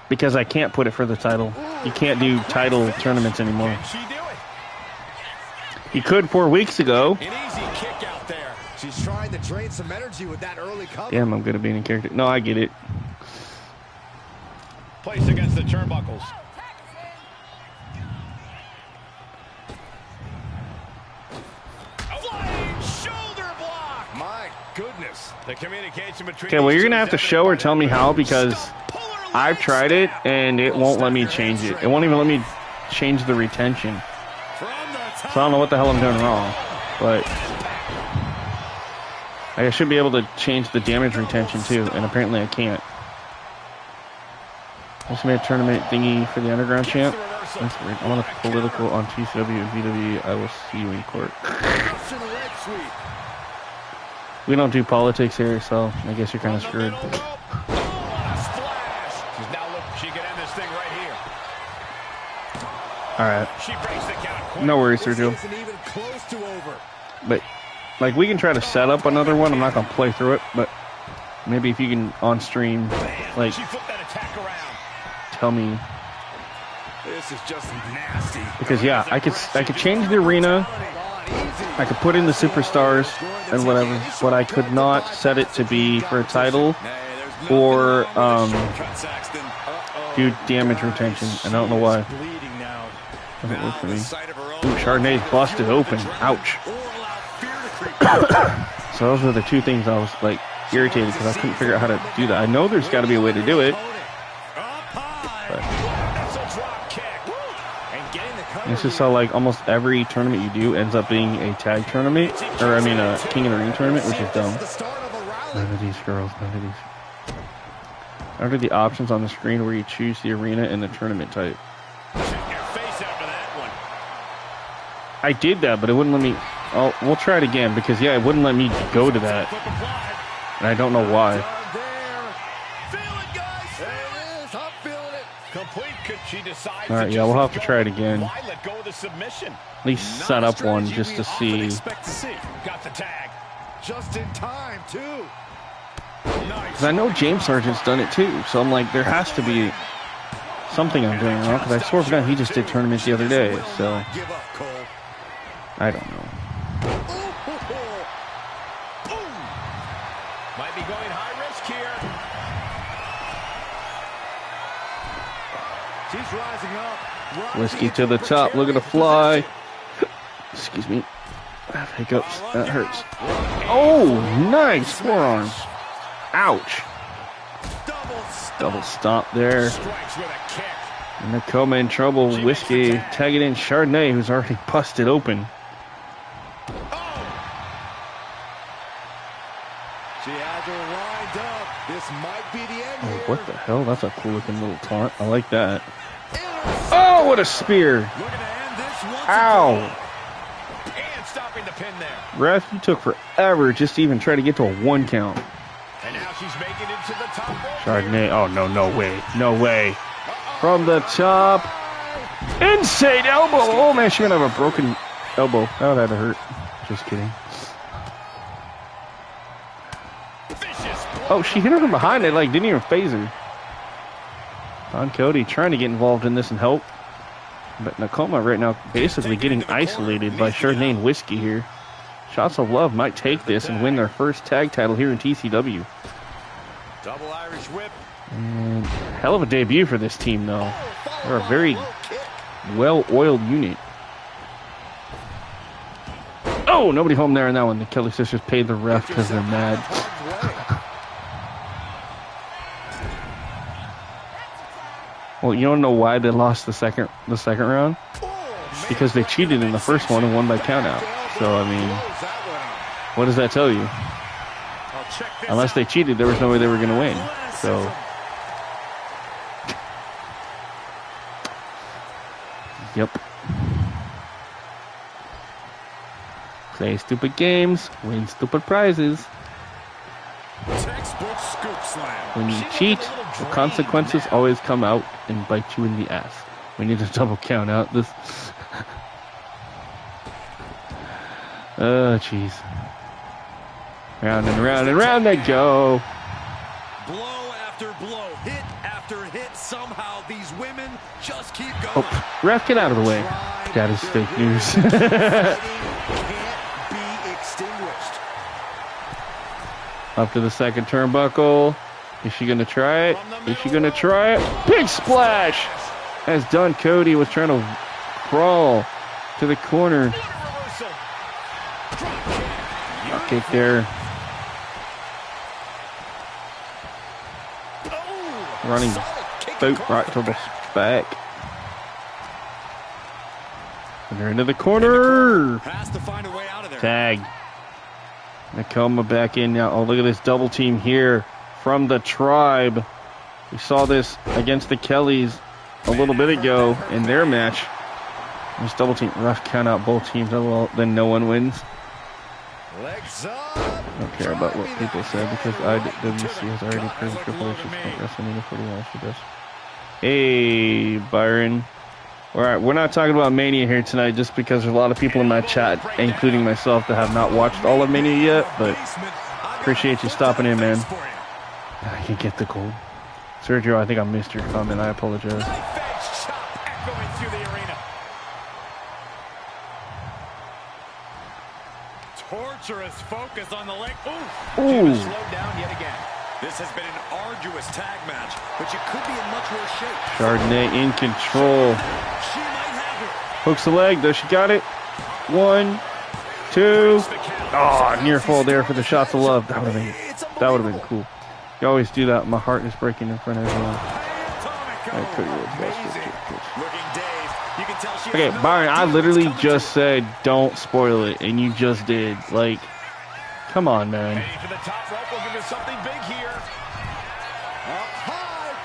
Because I can't put it for the title. You can't do title tournaments anymore. You could 4 weeks ago. An easy kick out there. She's trying to drain some energy with that early cover. Damn, I'm good at being a character. No, I get it. Placed against the turnbuckles. Flying shoulder block. My goodness. The communication between. Okay, well, you're gonna have to show or tell me how because I've tried it and it won't let me change it. It won't even let me change the retention. So I don't know what the hell I'm doing wrong, but I should be able to change the damage retention too, and apparently I can't. This made a tournament thingy for the Underground champ. That's weird. I'm on a political on TCW and VW. I will see you in court. We don't do politics here, so I guess you're kind of screwed. She could end this thing right here. All right. She breaks the count. No worries, Sergio. But like we can try to set up another one. I'm not gonna play through it, but maybe if you can on stream, like She flipped that attack around. tell me. This is just nasty. Because yeah, I could change the arena. I could put in the superstars and whatever, but I could not set it to be for a title or do damage retention. I don't know why. Doesn't work for me. Ooh, Chardonnay's busted open. Ouch. So those were the two things I was like irritated because I couldn't figure out how to do that. I know there's got to be a way to do it. But it's just how like almost every tournament you do ends up being a tag tournament, or I mean a King of the Ring tournament, which is dumb. None of these girls, none of these. Under the options on the screen where you choose the arena and the tournament type. I did that, but it wouldn't let me. Oh, we'll try it again because yeah, it wouldn't let me go to that, and I don't know why. All right, yeah, we'll have to try it again. At least set up one just to see. Got the tag. Just in time, too. Because I know James Sargent's done it too, so I'm like, there has to be something I'm doing wrong. Because I swear to God, he just did tournaments the other day, so I don't know. Might be going high risk here. She's rising up. Whiskey to the top. Look at the fly. Excuse me. Hiccups. That hurts. Oh, nice forearm. Ouch. Double stomp there. Nakoma in trouble. Whiskey tagging in Chardonnay, who's already busted open. She has her lined up. This might be the end here. What the hell? That's a cool looking little taunt. I like that. Oh, what a spear. Ow. And stopping the pin there. Ref, you took forever just to even try to get to a 1 count. And now she's making it to the top rope. Chardonnay. Oh, no, no way. No way. From the top. Insane elbow. Oh, man, she might have a broken elbow. That would have to hurt. Just kidding. Oh, she hit her from behind. It like didn't even phase her. Don Cody trying to get involved in this and help. But Nakoma right now basically getting isolated by Chardonnay and Whiskey here. Shots of Love might take this and win their first tag title here in TCW. Double Irish whip. And hell of a debut for this team, though. They're a very well-oiled unit. Oh, nobody home there in that one. The Kelly sisters paid the ref because they're mad. Well, you don't know why they lost the second round? Because they cheated in the first one and won by countout. So, I mean, what does that tell you? Unless they cheated, there was no way they were going to win. So, yep. Play stupid games, win stupid prizes. Textbook scoop slam. When you cheat, the consequences always come out and bite you in the ass. We need to double count out this. Oh, jeez. Round and round and round they go. Blow after blow, hit after hit. Somehow these women just keep going. Oh, ref, get out of the way. That is fake news. Can't be extinguished. Up to the second turnbuckle. Is she going to try it? Is she going to try it? Big splash! As Don Cody was trying to crawl to the corner. Drop kick there. Running boot right to the back. And they're into the corner. Has to find a way out of there. Tag. Nakoma back in now. Oh, look at this double team here from the Tribe. We saw this against the Kellys a little bit ago in their match. This double team, rough count out both teams. Well, then no one wins. Legs up. I don't care about what people say because IWC has already proven Triple H is WrestleMania 41. She does. Hey, Byron. All right, we're not talking about Mania here tonight just because there's a lot of people in my chat, including myself, that have not watched all of Mania yet, but appreciate you stopping in, man. I can get the gold. Sergio, I think I missed your comment. I apologize. Torturous focus on the leg. Ooh. Slowed down yet again. This has been an arduous tag match, but you could be in much worse shape. Chardonnay in control. She might have it. Hooks the leg. There, she got it. 1, 2. Oh, near fall there for the shots of love. That would have been cool. You always do that. My heart is breaking in front of everyone. Okay, Byron, I literally just said don't spoil it, and you just did. Like, come on, man. To the top rope, we'll give you something big here. Up high.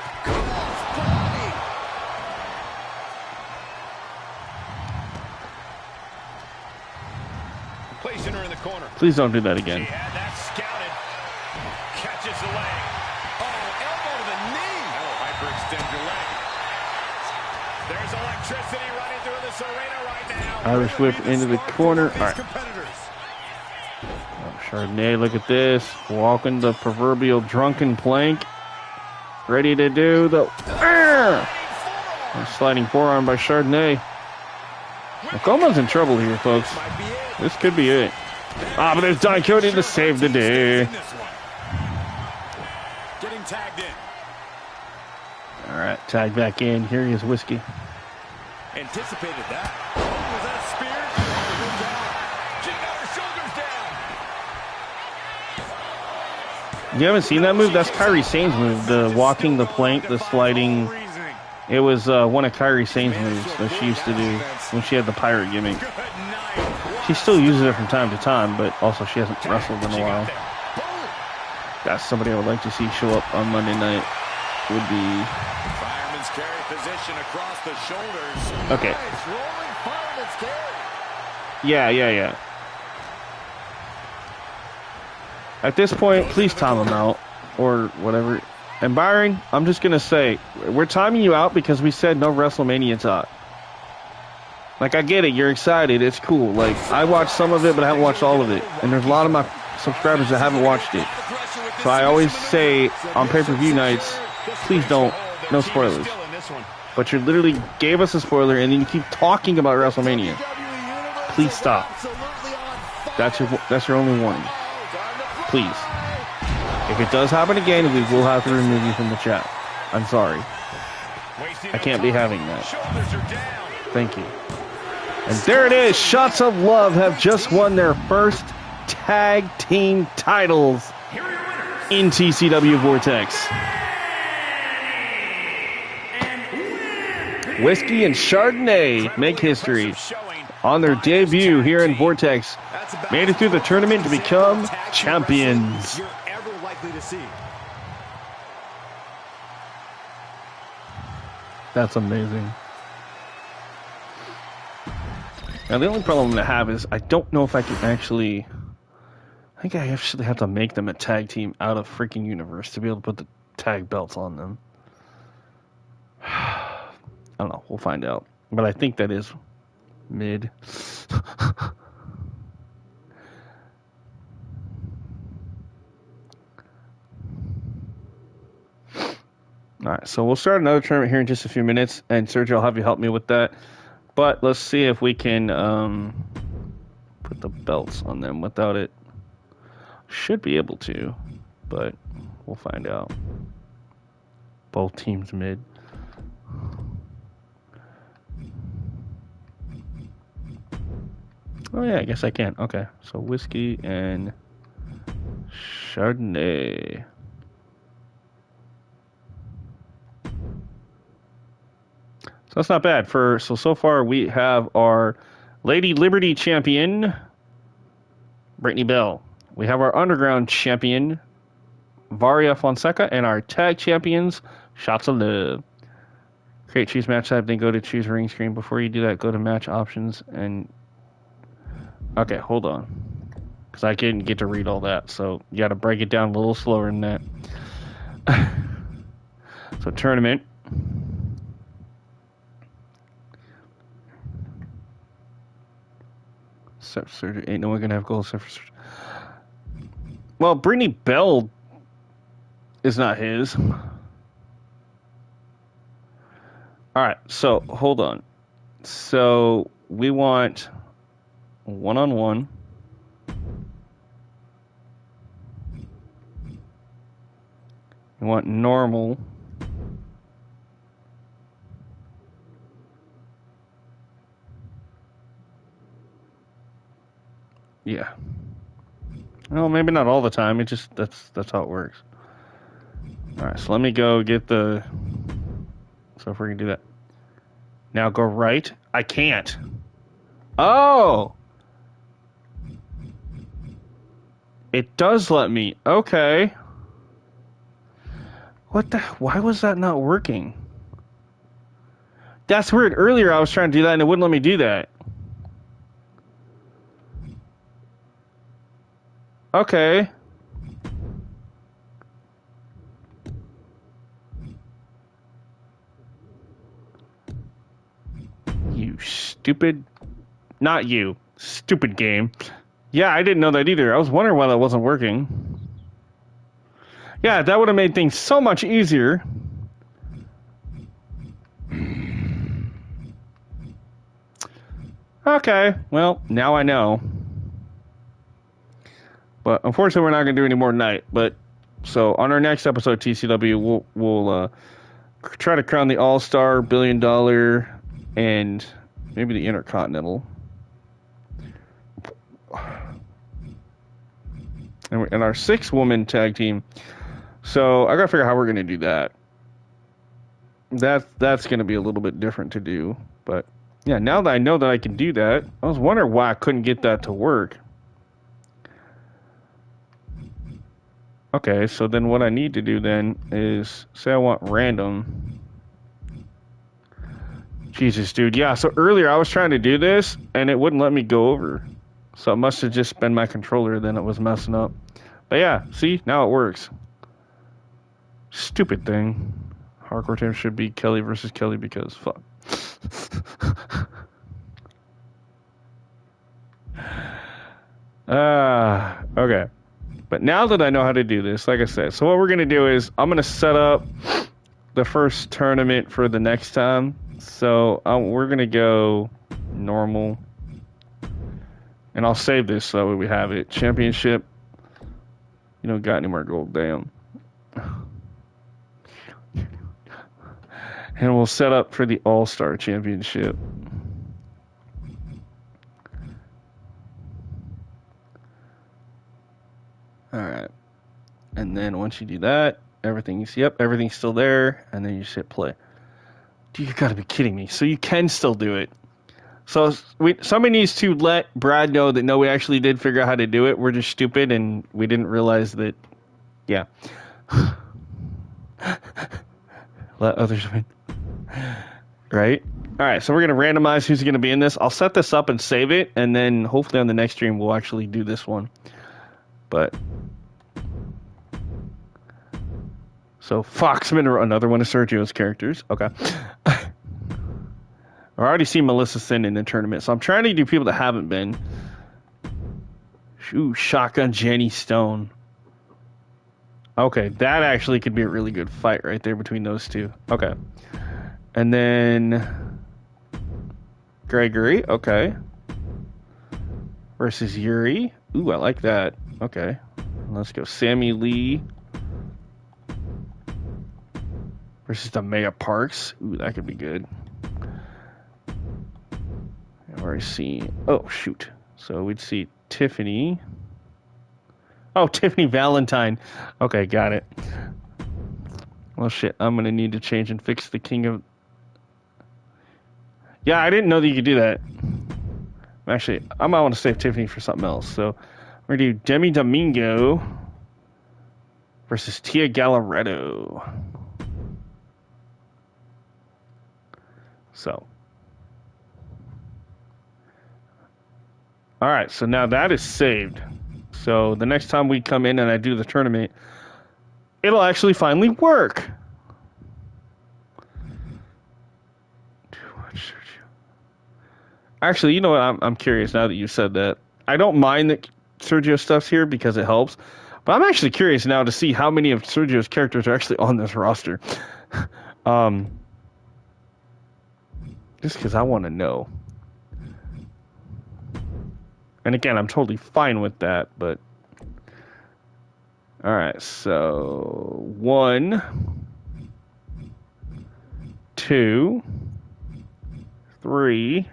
Placing her in the corner. Please don't do that again. She had that scouted. Catches the leg. Oh, elbow to the knee. That'll hyperextend your leg. There's electricity running through this arena right now. Irish whip into the corner. All right. Oh, Chardonnay, look at this. Walking the proverbial drunken plank. Ready to do the sliding forearm by Chardonnay. Nakoma's in trouble here, folks. This could be it. Ah, but there's Don Cody to save the day. Getting tagged in. All right, tag back in. Here is Whiskey. Anticipated that. Oh, was that a spear? She got her You haven't seen that move? That's Kairi Sane's move. The walking the plank, the sliding. It was one of Kairi Sane's moves that she used to do when she had the pirate gimmick. She still uses it from time to time, but also she hasn't wrestled in a while. That's somebody I would like to see show up on Monday night. Would be Fireman's carry position across the shoulders. okay. Nice rolling fireman's carry. Yeah. At this point, please time him out or whatever. And Byron, I'm just gonna say we're timing you out because we said no WrestleMania talk. Like, I get it, you're excited, it's cool. Like, I watched some of it, but I haven't watched all of it. And there's a lot of my subscribers that haven't watched it. So I always say on pay-per-view nights, please don't, no spoilers. But you literally gave us a spoiler and then you keep talking about WrestleMania. Please stop. That's your only warning. Please. If it does happen again, we will have to remove you from the chat. I'm sorry. I can't be having that. Thank you. And there it is. Shots of Love have just won their first tag team titles in TCW Vortex. Whiskey and Chardonnay make history on their debut here in Vortex. Made it through the tournament to become champions. You're ever likely to see. That's amazing. Now, the only problem I have is I don't know if I can actually... I think I actually have to make them a tag team out of freaking Universe to be able to put the tag belts on them. I don't know. We'll find out. But I think that is mid. Alright, so we'll start another tournament here in just a few minutes, and Sergio will have you help me with that. But let's see if we can put the belts on them without it. Should be able to, but we'll find out. Both teams mid. Oh yeah, I guess I can. Okay, so Whiskey and Chardonnay. So that's not bad. So far we have our Lady Liberty champion, Brittany Bell. We have our Underground champion, Varia Fonseca, and our tag champions, Shots of Love. Create choose match type, then go to choose ring screen. Before you do that, go to match options and... Okay, hold on. Because I didn't get to read all that, so you got to break it down a little slower than that. So tournament. Surgery. Ain't no one gonna have goals except for surgery. Well, Brittany Bell is not his. Alright, so hold on. So we want one-on-one. We want normal. Yeah. Well, maybe not all the time. It just that's how it works. All right, so let me go get the. So if we're gonna do that, now go right. I can't. Oh. It does let me. Okay. What the? Why was that not working? That's weird. Earlier I was trying to do that and it wouldn't let me do that. Okay. You stupid... Not you. Stupid game. Yeah, I didn't know that either. I was wondering why that wasn't working. Yeah, that would have made things so much easier. Okay, well, now I know. But unfortunately, we're not going to do any more tonight. But so on our next episode, TCW, we'll try to crown the All-Star, $1 billion, and maybe the Intercontinental. and our 6-woman tag team. So I gotta figure out how we're gonna do that. That's gonna be a little bit different to do, but yeah. Now that I know that I can do that, I was wondering why I couldn't get that to work. Okay, so then what I need to do then is say I want random. Jesus, dude. Yeah, so earlier I was trying to do this and it wouldn't let me go over. So it must have just been my controller then it was messing up. But yeah, see, now it works. Stupid thing. Hardcore team should be Kelly versus Kelly because fuck. Okay. But now that I know how to do this, like I said, so what we're going to do is I'm going to set up the first tournament for the next time. So we're going to go normal. And I'll save this so we have it. Championship. You don't got any more gold. Damn. And we'll set up for the All-Star Championship. Alright. And then once you do that, everything's still there. And then you just hit play. Dude, you gotta be kidding me. So you can still do it. So somebody needs to let Brad know that no, we actually did figure out how to do it. We're just stupid and we didn't realize that. Yeah. Let others win. Right? Alright, so we're going to randomize who's going to be in this. I'll set this up and save it, and then hopefully on the next stream we'll actually do this one. But so Foxman, another one of Sergio's characters. Okay. I already seen Melissa Sin in the tournament, so I'm trying to do people that haven't been. Ooh, Shotgun Jenny Stone. Okay, that actually could be a really good fight right there between those two. Okay. And then Gregory, okay. Versus Yuri. Ooh, I like that. Okay. Let's go. Sammy Lee versus Maya Parks. Ooh, that could be good. I've already seen. Oh, shoot. So we'd see Tiffany. Oh, Tiffany Valentine. Okay, got it. Well, shit. I'm going to need to change and fix the King of... Yeah, I didn't know that you could do that. Actually, I might want to save Tiffany for something else. So we're going to do Demi Domingo versus Tia Gallardo. So. Alright, so now that is saved. So the next time we come in and I do the tournament, it'll actually finally work. Actually, you know what? I'm curious now that you said that. I don't mind that Sergio stuff's here because it helps. But I'm actually curious now to see how many of Sergio's characters are actually on this roster. Just because I want to know. And again, I'm totally fine with that, but... Alright, so... 1... 2... 3...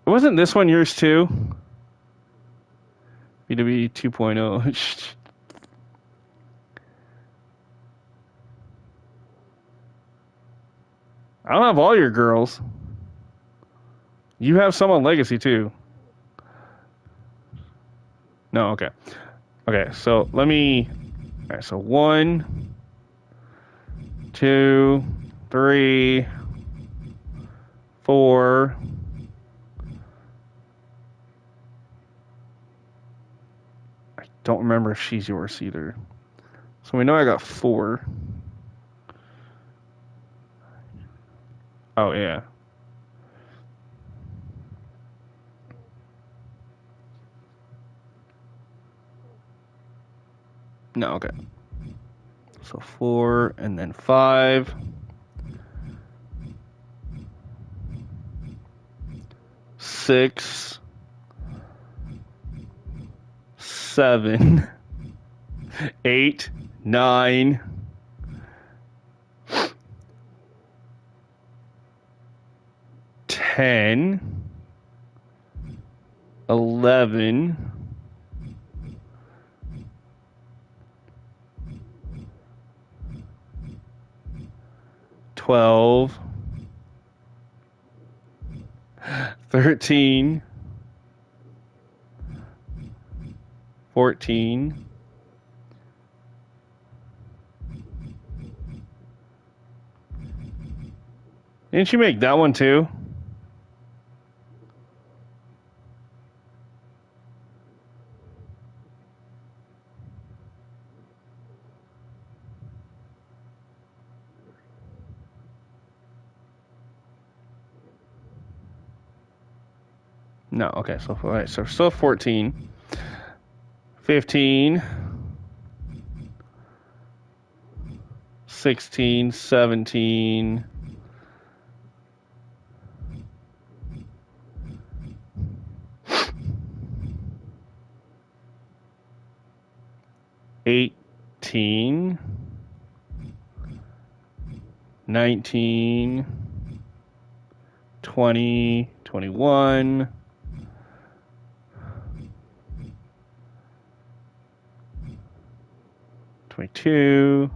Wasn't this one yours too? WWE 2.0. I don't have all your girls. You have some on Legacy too. No, okay. Okay, so let me... Alright, so 1, 2, 3, 4... I don't remember if she's yours either. So we know I got 4. Oh, yeah. No, okay. So 4 and then 5. 6. 7. 8. 9. 10. 11. 12. 13. 14. 'Didn't you make that one too? No, okay, so all right, so still 14. 15. 16, 17. 18, 19, 20, 21, 22,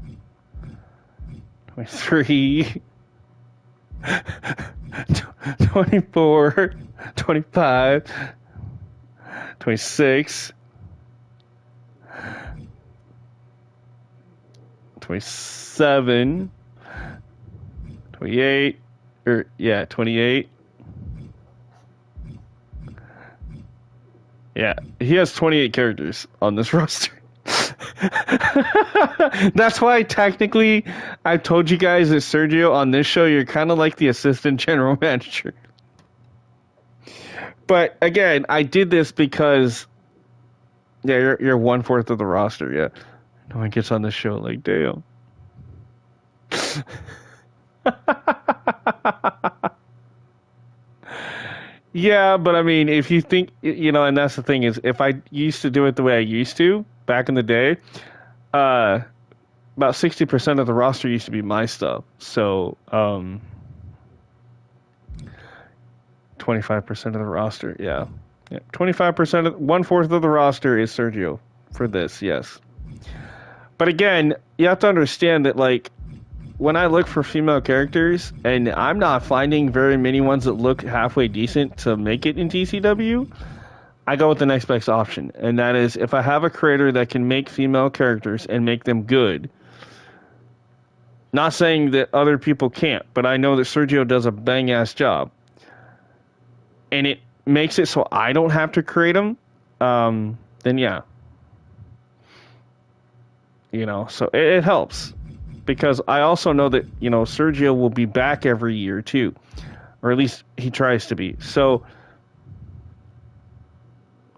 23, 24, 25, 26, 27, 28, 28. Yeah, he has 28 characters on this roster. That's why technically I told you guys that Sergio on this show, you're kind of like the assistant general manager. But again, I did this because you're 1/4 of the roster. Yeah, no one gets on the show like damn. Yeah, but I mean, if you think, and that's the thing is, if I used to do it the way I used to back in the day, about 60% of the roster used to be my stuff. So, 25% of the roster, yeah. 25%, 1/4 of the roster is Sergio for this, yes. But again, you have to understand that, like, when I look for female characters, and I'm not finding very many ones that look halfway decent to make it in TCW, I go with the next best option. And that is, if I have a creator that can make female characters and make them good, not saying that other people can't, but I know that Sergio does a bang-ass job. And it makes it so I don't have to create them, then yeah. So it helps. Because I also know that, Sergio will be back every year, too. Or at least he tries to be. So,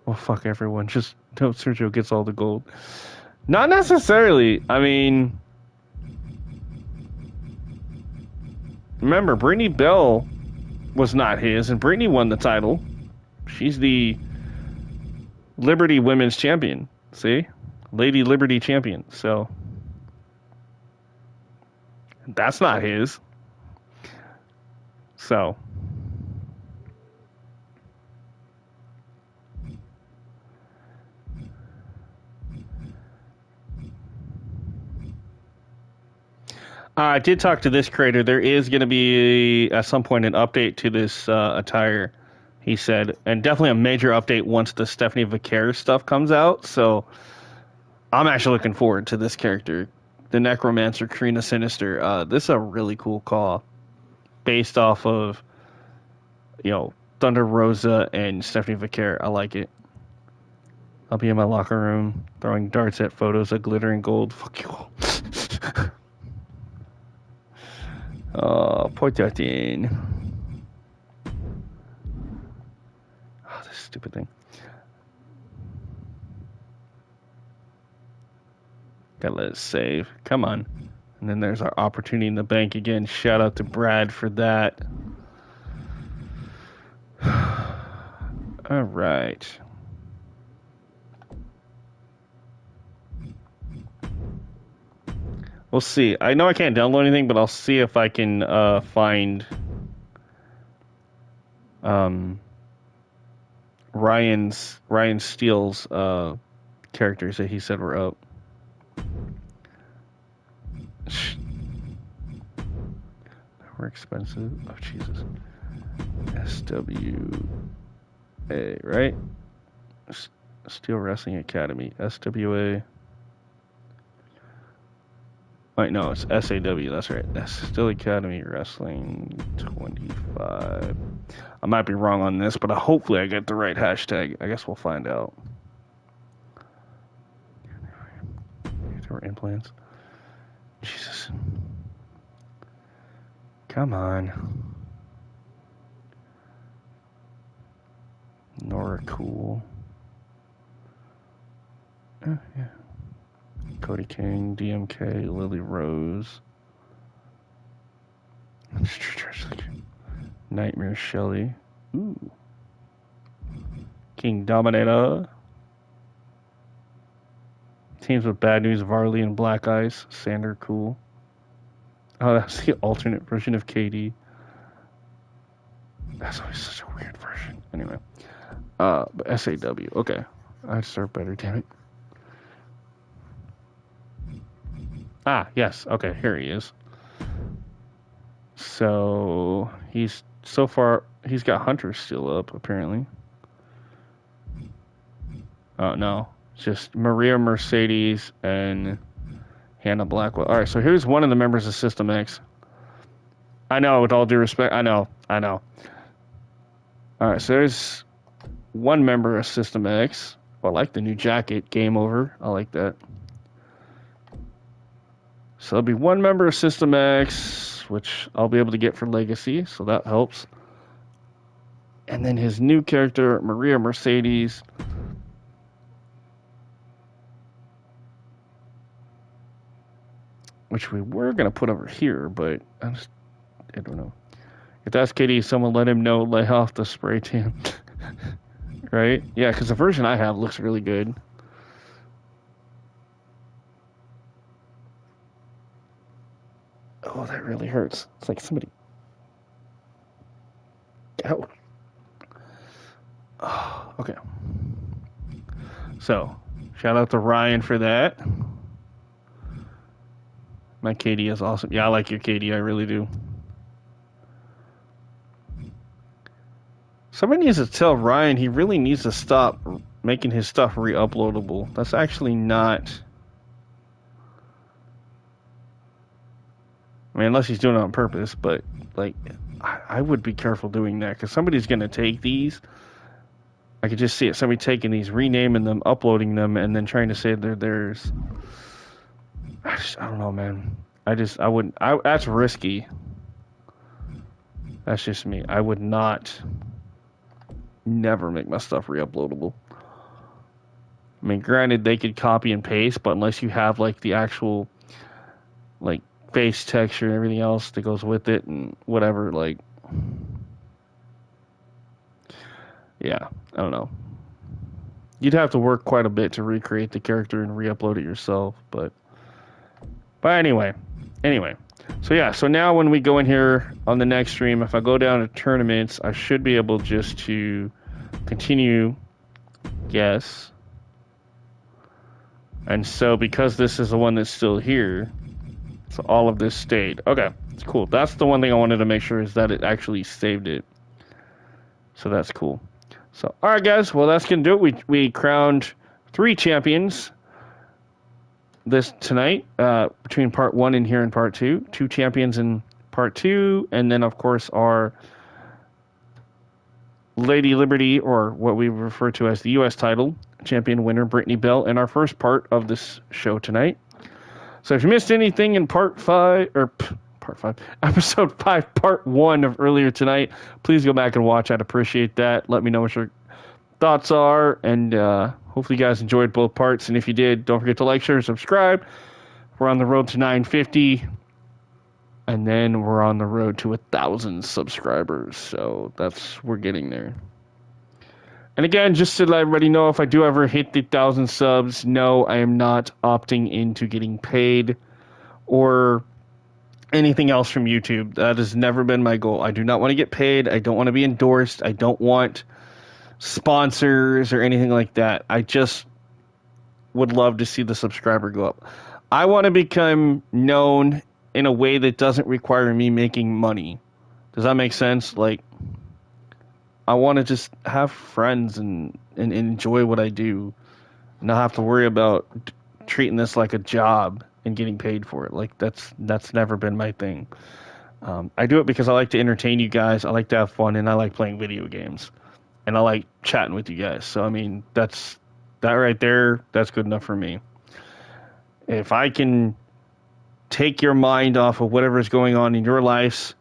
well, fuck everyone. Just hope Sergio gets all the gold. Not necessarily. I mean, remember, Brittany Bell was not his, and Brittany won the title. She's the Liberty Women's Champion. See? Lady Liberty Champion. So, that's not his. So. I did talk to this creator. There is going to be, at some point, an update to this attire, he said. And definitely a major update once the Stephanie Vaquer stuff comes out. So, I'm actually looking forward to this character. The Necromancer, Karina Sinister. This is a really cool call. Based off of, Thunder Rosa and Stephanie Vaquer. I like it. I'll be in my locker room throwing darts at photos of glittering gold. Fuck you all. Oh, put that in. Oh, this stupid thing. Gotta let it save. Come on. And then there's our opportunity in the bank again. Shout out to Brad for that. All right. We'll see. I know I can't download anything, but I'll see if I can find Ryan Steele's characters that he said were up. We're expensive. Oh Jesus. SWA, right? Steel Wrestling Academy. SWA. Wait, no, it's SAW. That's right. Steel Academy Wrestling 25. I might be wrong on this, but hopefully I get the right hashtag. I guess we'll find out. There were implants. Jesus. Come on. Nora Cool. Oh, yeah. Cody King, DMK, Lily Rose. Nightmare Shelley. Ooh. King Dominator. Teams with Bad News, Varley and Black Ice. Sander Cool. Oh, that's the alternate version of KD. That's always such a weird version. Anyway. But SAW. Okay. I deserve better, damn it. Ah, yes. Okay, here he is. So, he's got Hunter still up, apparently. Oh, no. Just Maria Mercedes and Hannah Blackwell. Alright, so here's one of the members of System X. I know, with all due respect. I know. Alright, so there's one member of System X. Well, I like the new jacket. Game Over. I like that. So there'll be one member of System X, which I'll be able to get for Legacy, so that helps. And then his new character, Maria Mercedes. Which we were going to put over here, but I don't know. If that's Kitty, someone let him know, lay off the spray tan. Right? Yeah, because the version I have looks really good. Oh, that really hurts. It's like somebody... Ow. Oh, okay. So, shout out to Ryan for that. My KD is awesome. Yeah, I like your KD. I really do. Somebody needs to tell Ryan he really needs to stop making his stuff re-uploadable. That's actually not... I mean, unless he's doing it on purpose, but, like, I would be careful doing that, because somebody's going to take these. I could just see it. Somebody taking these, renaming them, uploading them, and then trying to say they're theirs. I don't know, man. I wouldn't... that's risky. That's just me. I would not... never make my stuff re-uploadable. I mean, granted, they could copy and paste, but unless you have, like, the actual, like, face texture and everything else that goes with it and whatever, like, yeah, I don't know. You'd have to work quite a bit to recreate the character and re-upload it yourself, but anyway. So yeah, so now when we go in here on the next stream, if I go down to tournaments, I should be able just to continue, yes. And so because this is the one that's still here, so all of this stayed. Okay, it's cool. That's the one thing I wanted to make sure is that it actually saved it. So that's cool. So, alright guys, well that's going to do it. We crowned 3 champions this tonight, between part 1 and here in part 2. 2 champions in part 2, and then of course our Lady Liberty, or what we refer to as the U.S. title champion winner, Brittany Bell, in our first part of this show tonight. So if you missed anything in episode 5, part 1 of earlier tonight, please go back and watch. I'd appreciate that. Let me know what your thoughts are, and hopefully you guys enjoyed both parts. And if you did, don't forget to like, share, and subscribe. We're on the road to 950, and then we're on the road to 1,000 subscribers. So we're getting there. And again, just to let everybody know, if I do ever hit the 1,000 subs, no, I am not opting into getting paid or anything else from YouTube. That has never been my goal. I do not want to get paid. I don't want to be endorsed. I don't want sponsors or anything like that. I just would love to see the subscriber go up. I want to become known in a way that doesn't require me making money. Does that make sense? Like, I want to just have friends and enjoy what I do, not have to worry about treating this like a job and getting paid for it. Like, that's never been my thing. I do it because I like to entertain you guys, I like to have fun, and I like playing video games, and I like chatting with you guys. So I mean, that right there, that's good enough for me. If I can take your mind off of whatever's going on in your lives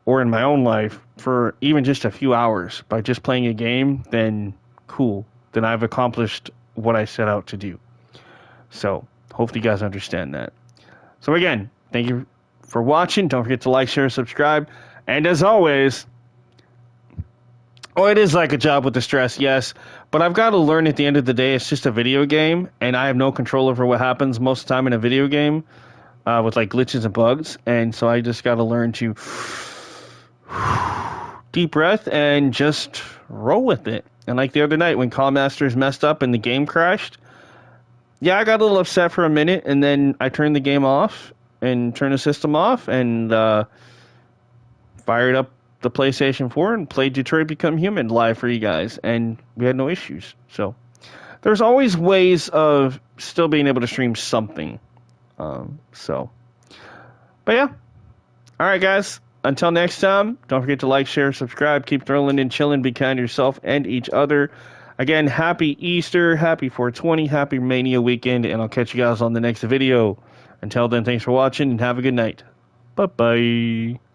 or in my own life for even just a few hours by just playing a game, then cool. Then I've accomplished what I set out to do. So hopefully you guys understand that. So again, thank you for watching. Don't forget to like, share, subscribe. And as always, it is like a job with the stress, yes. But I've got to learn at the end of the day, it's just a video game. And I have no control over what happens most of the time in a video game with like glitches and bugs. And so I just got to learn to deep breath and just roll with it. And like the other night when Masters messed up and the game crashed, yeah, I got a little upset for a minute, and then I turned the game off and turned the system off and fired up the PlayStation 4 and played Detroit Become Human live for you guys, and we had no issues. So there's always ways of still being able to stream something. But yeah. All right, guys. Until next time, don't forget to like, share, subscribe, keep thrilling and chilling, be kind to yourself and each other. Again, happy Easter, happy 420, happy Mania weekend, and I'll catch you guys on the next video. Until then, thanks for watching and have a good night. Bye-bye.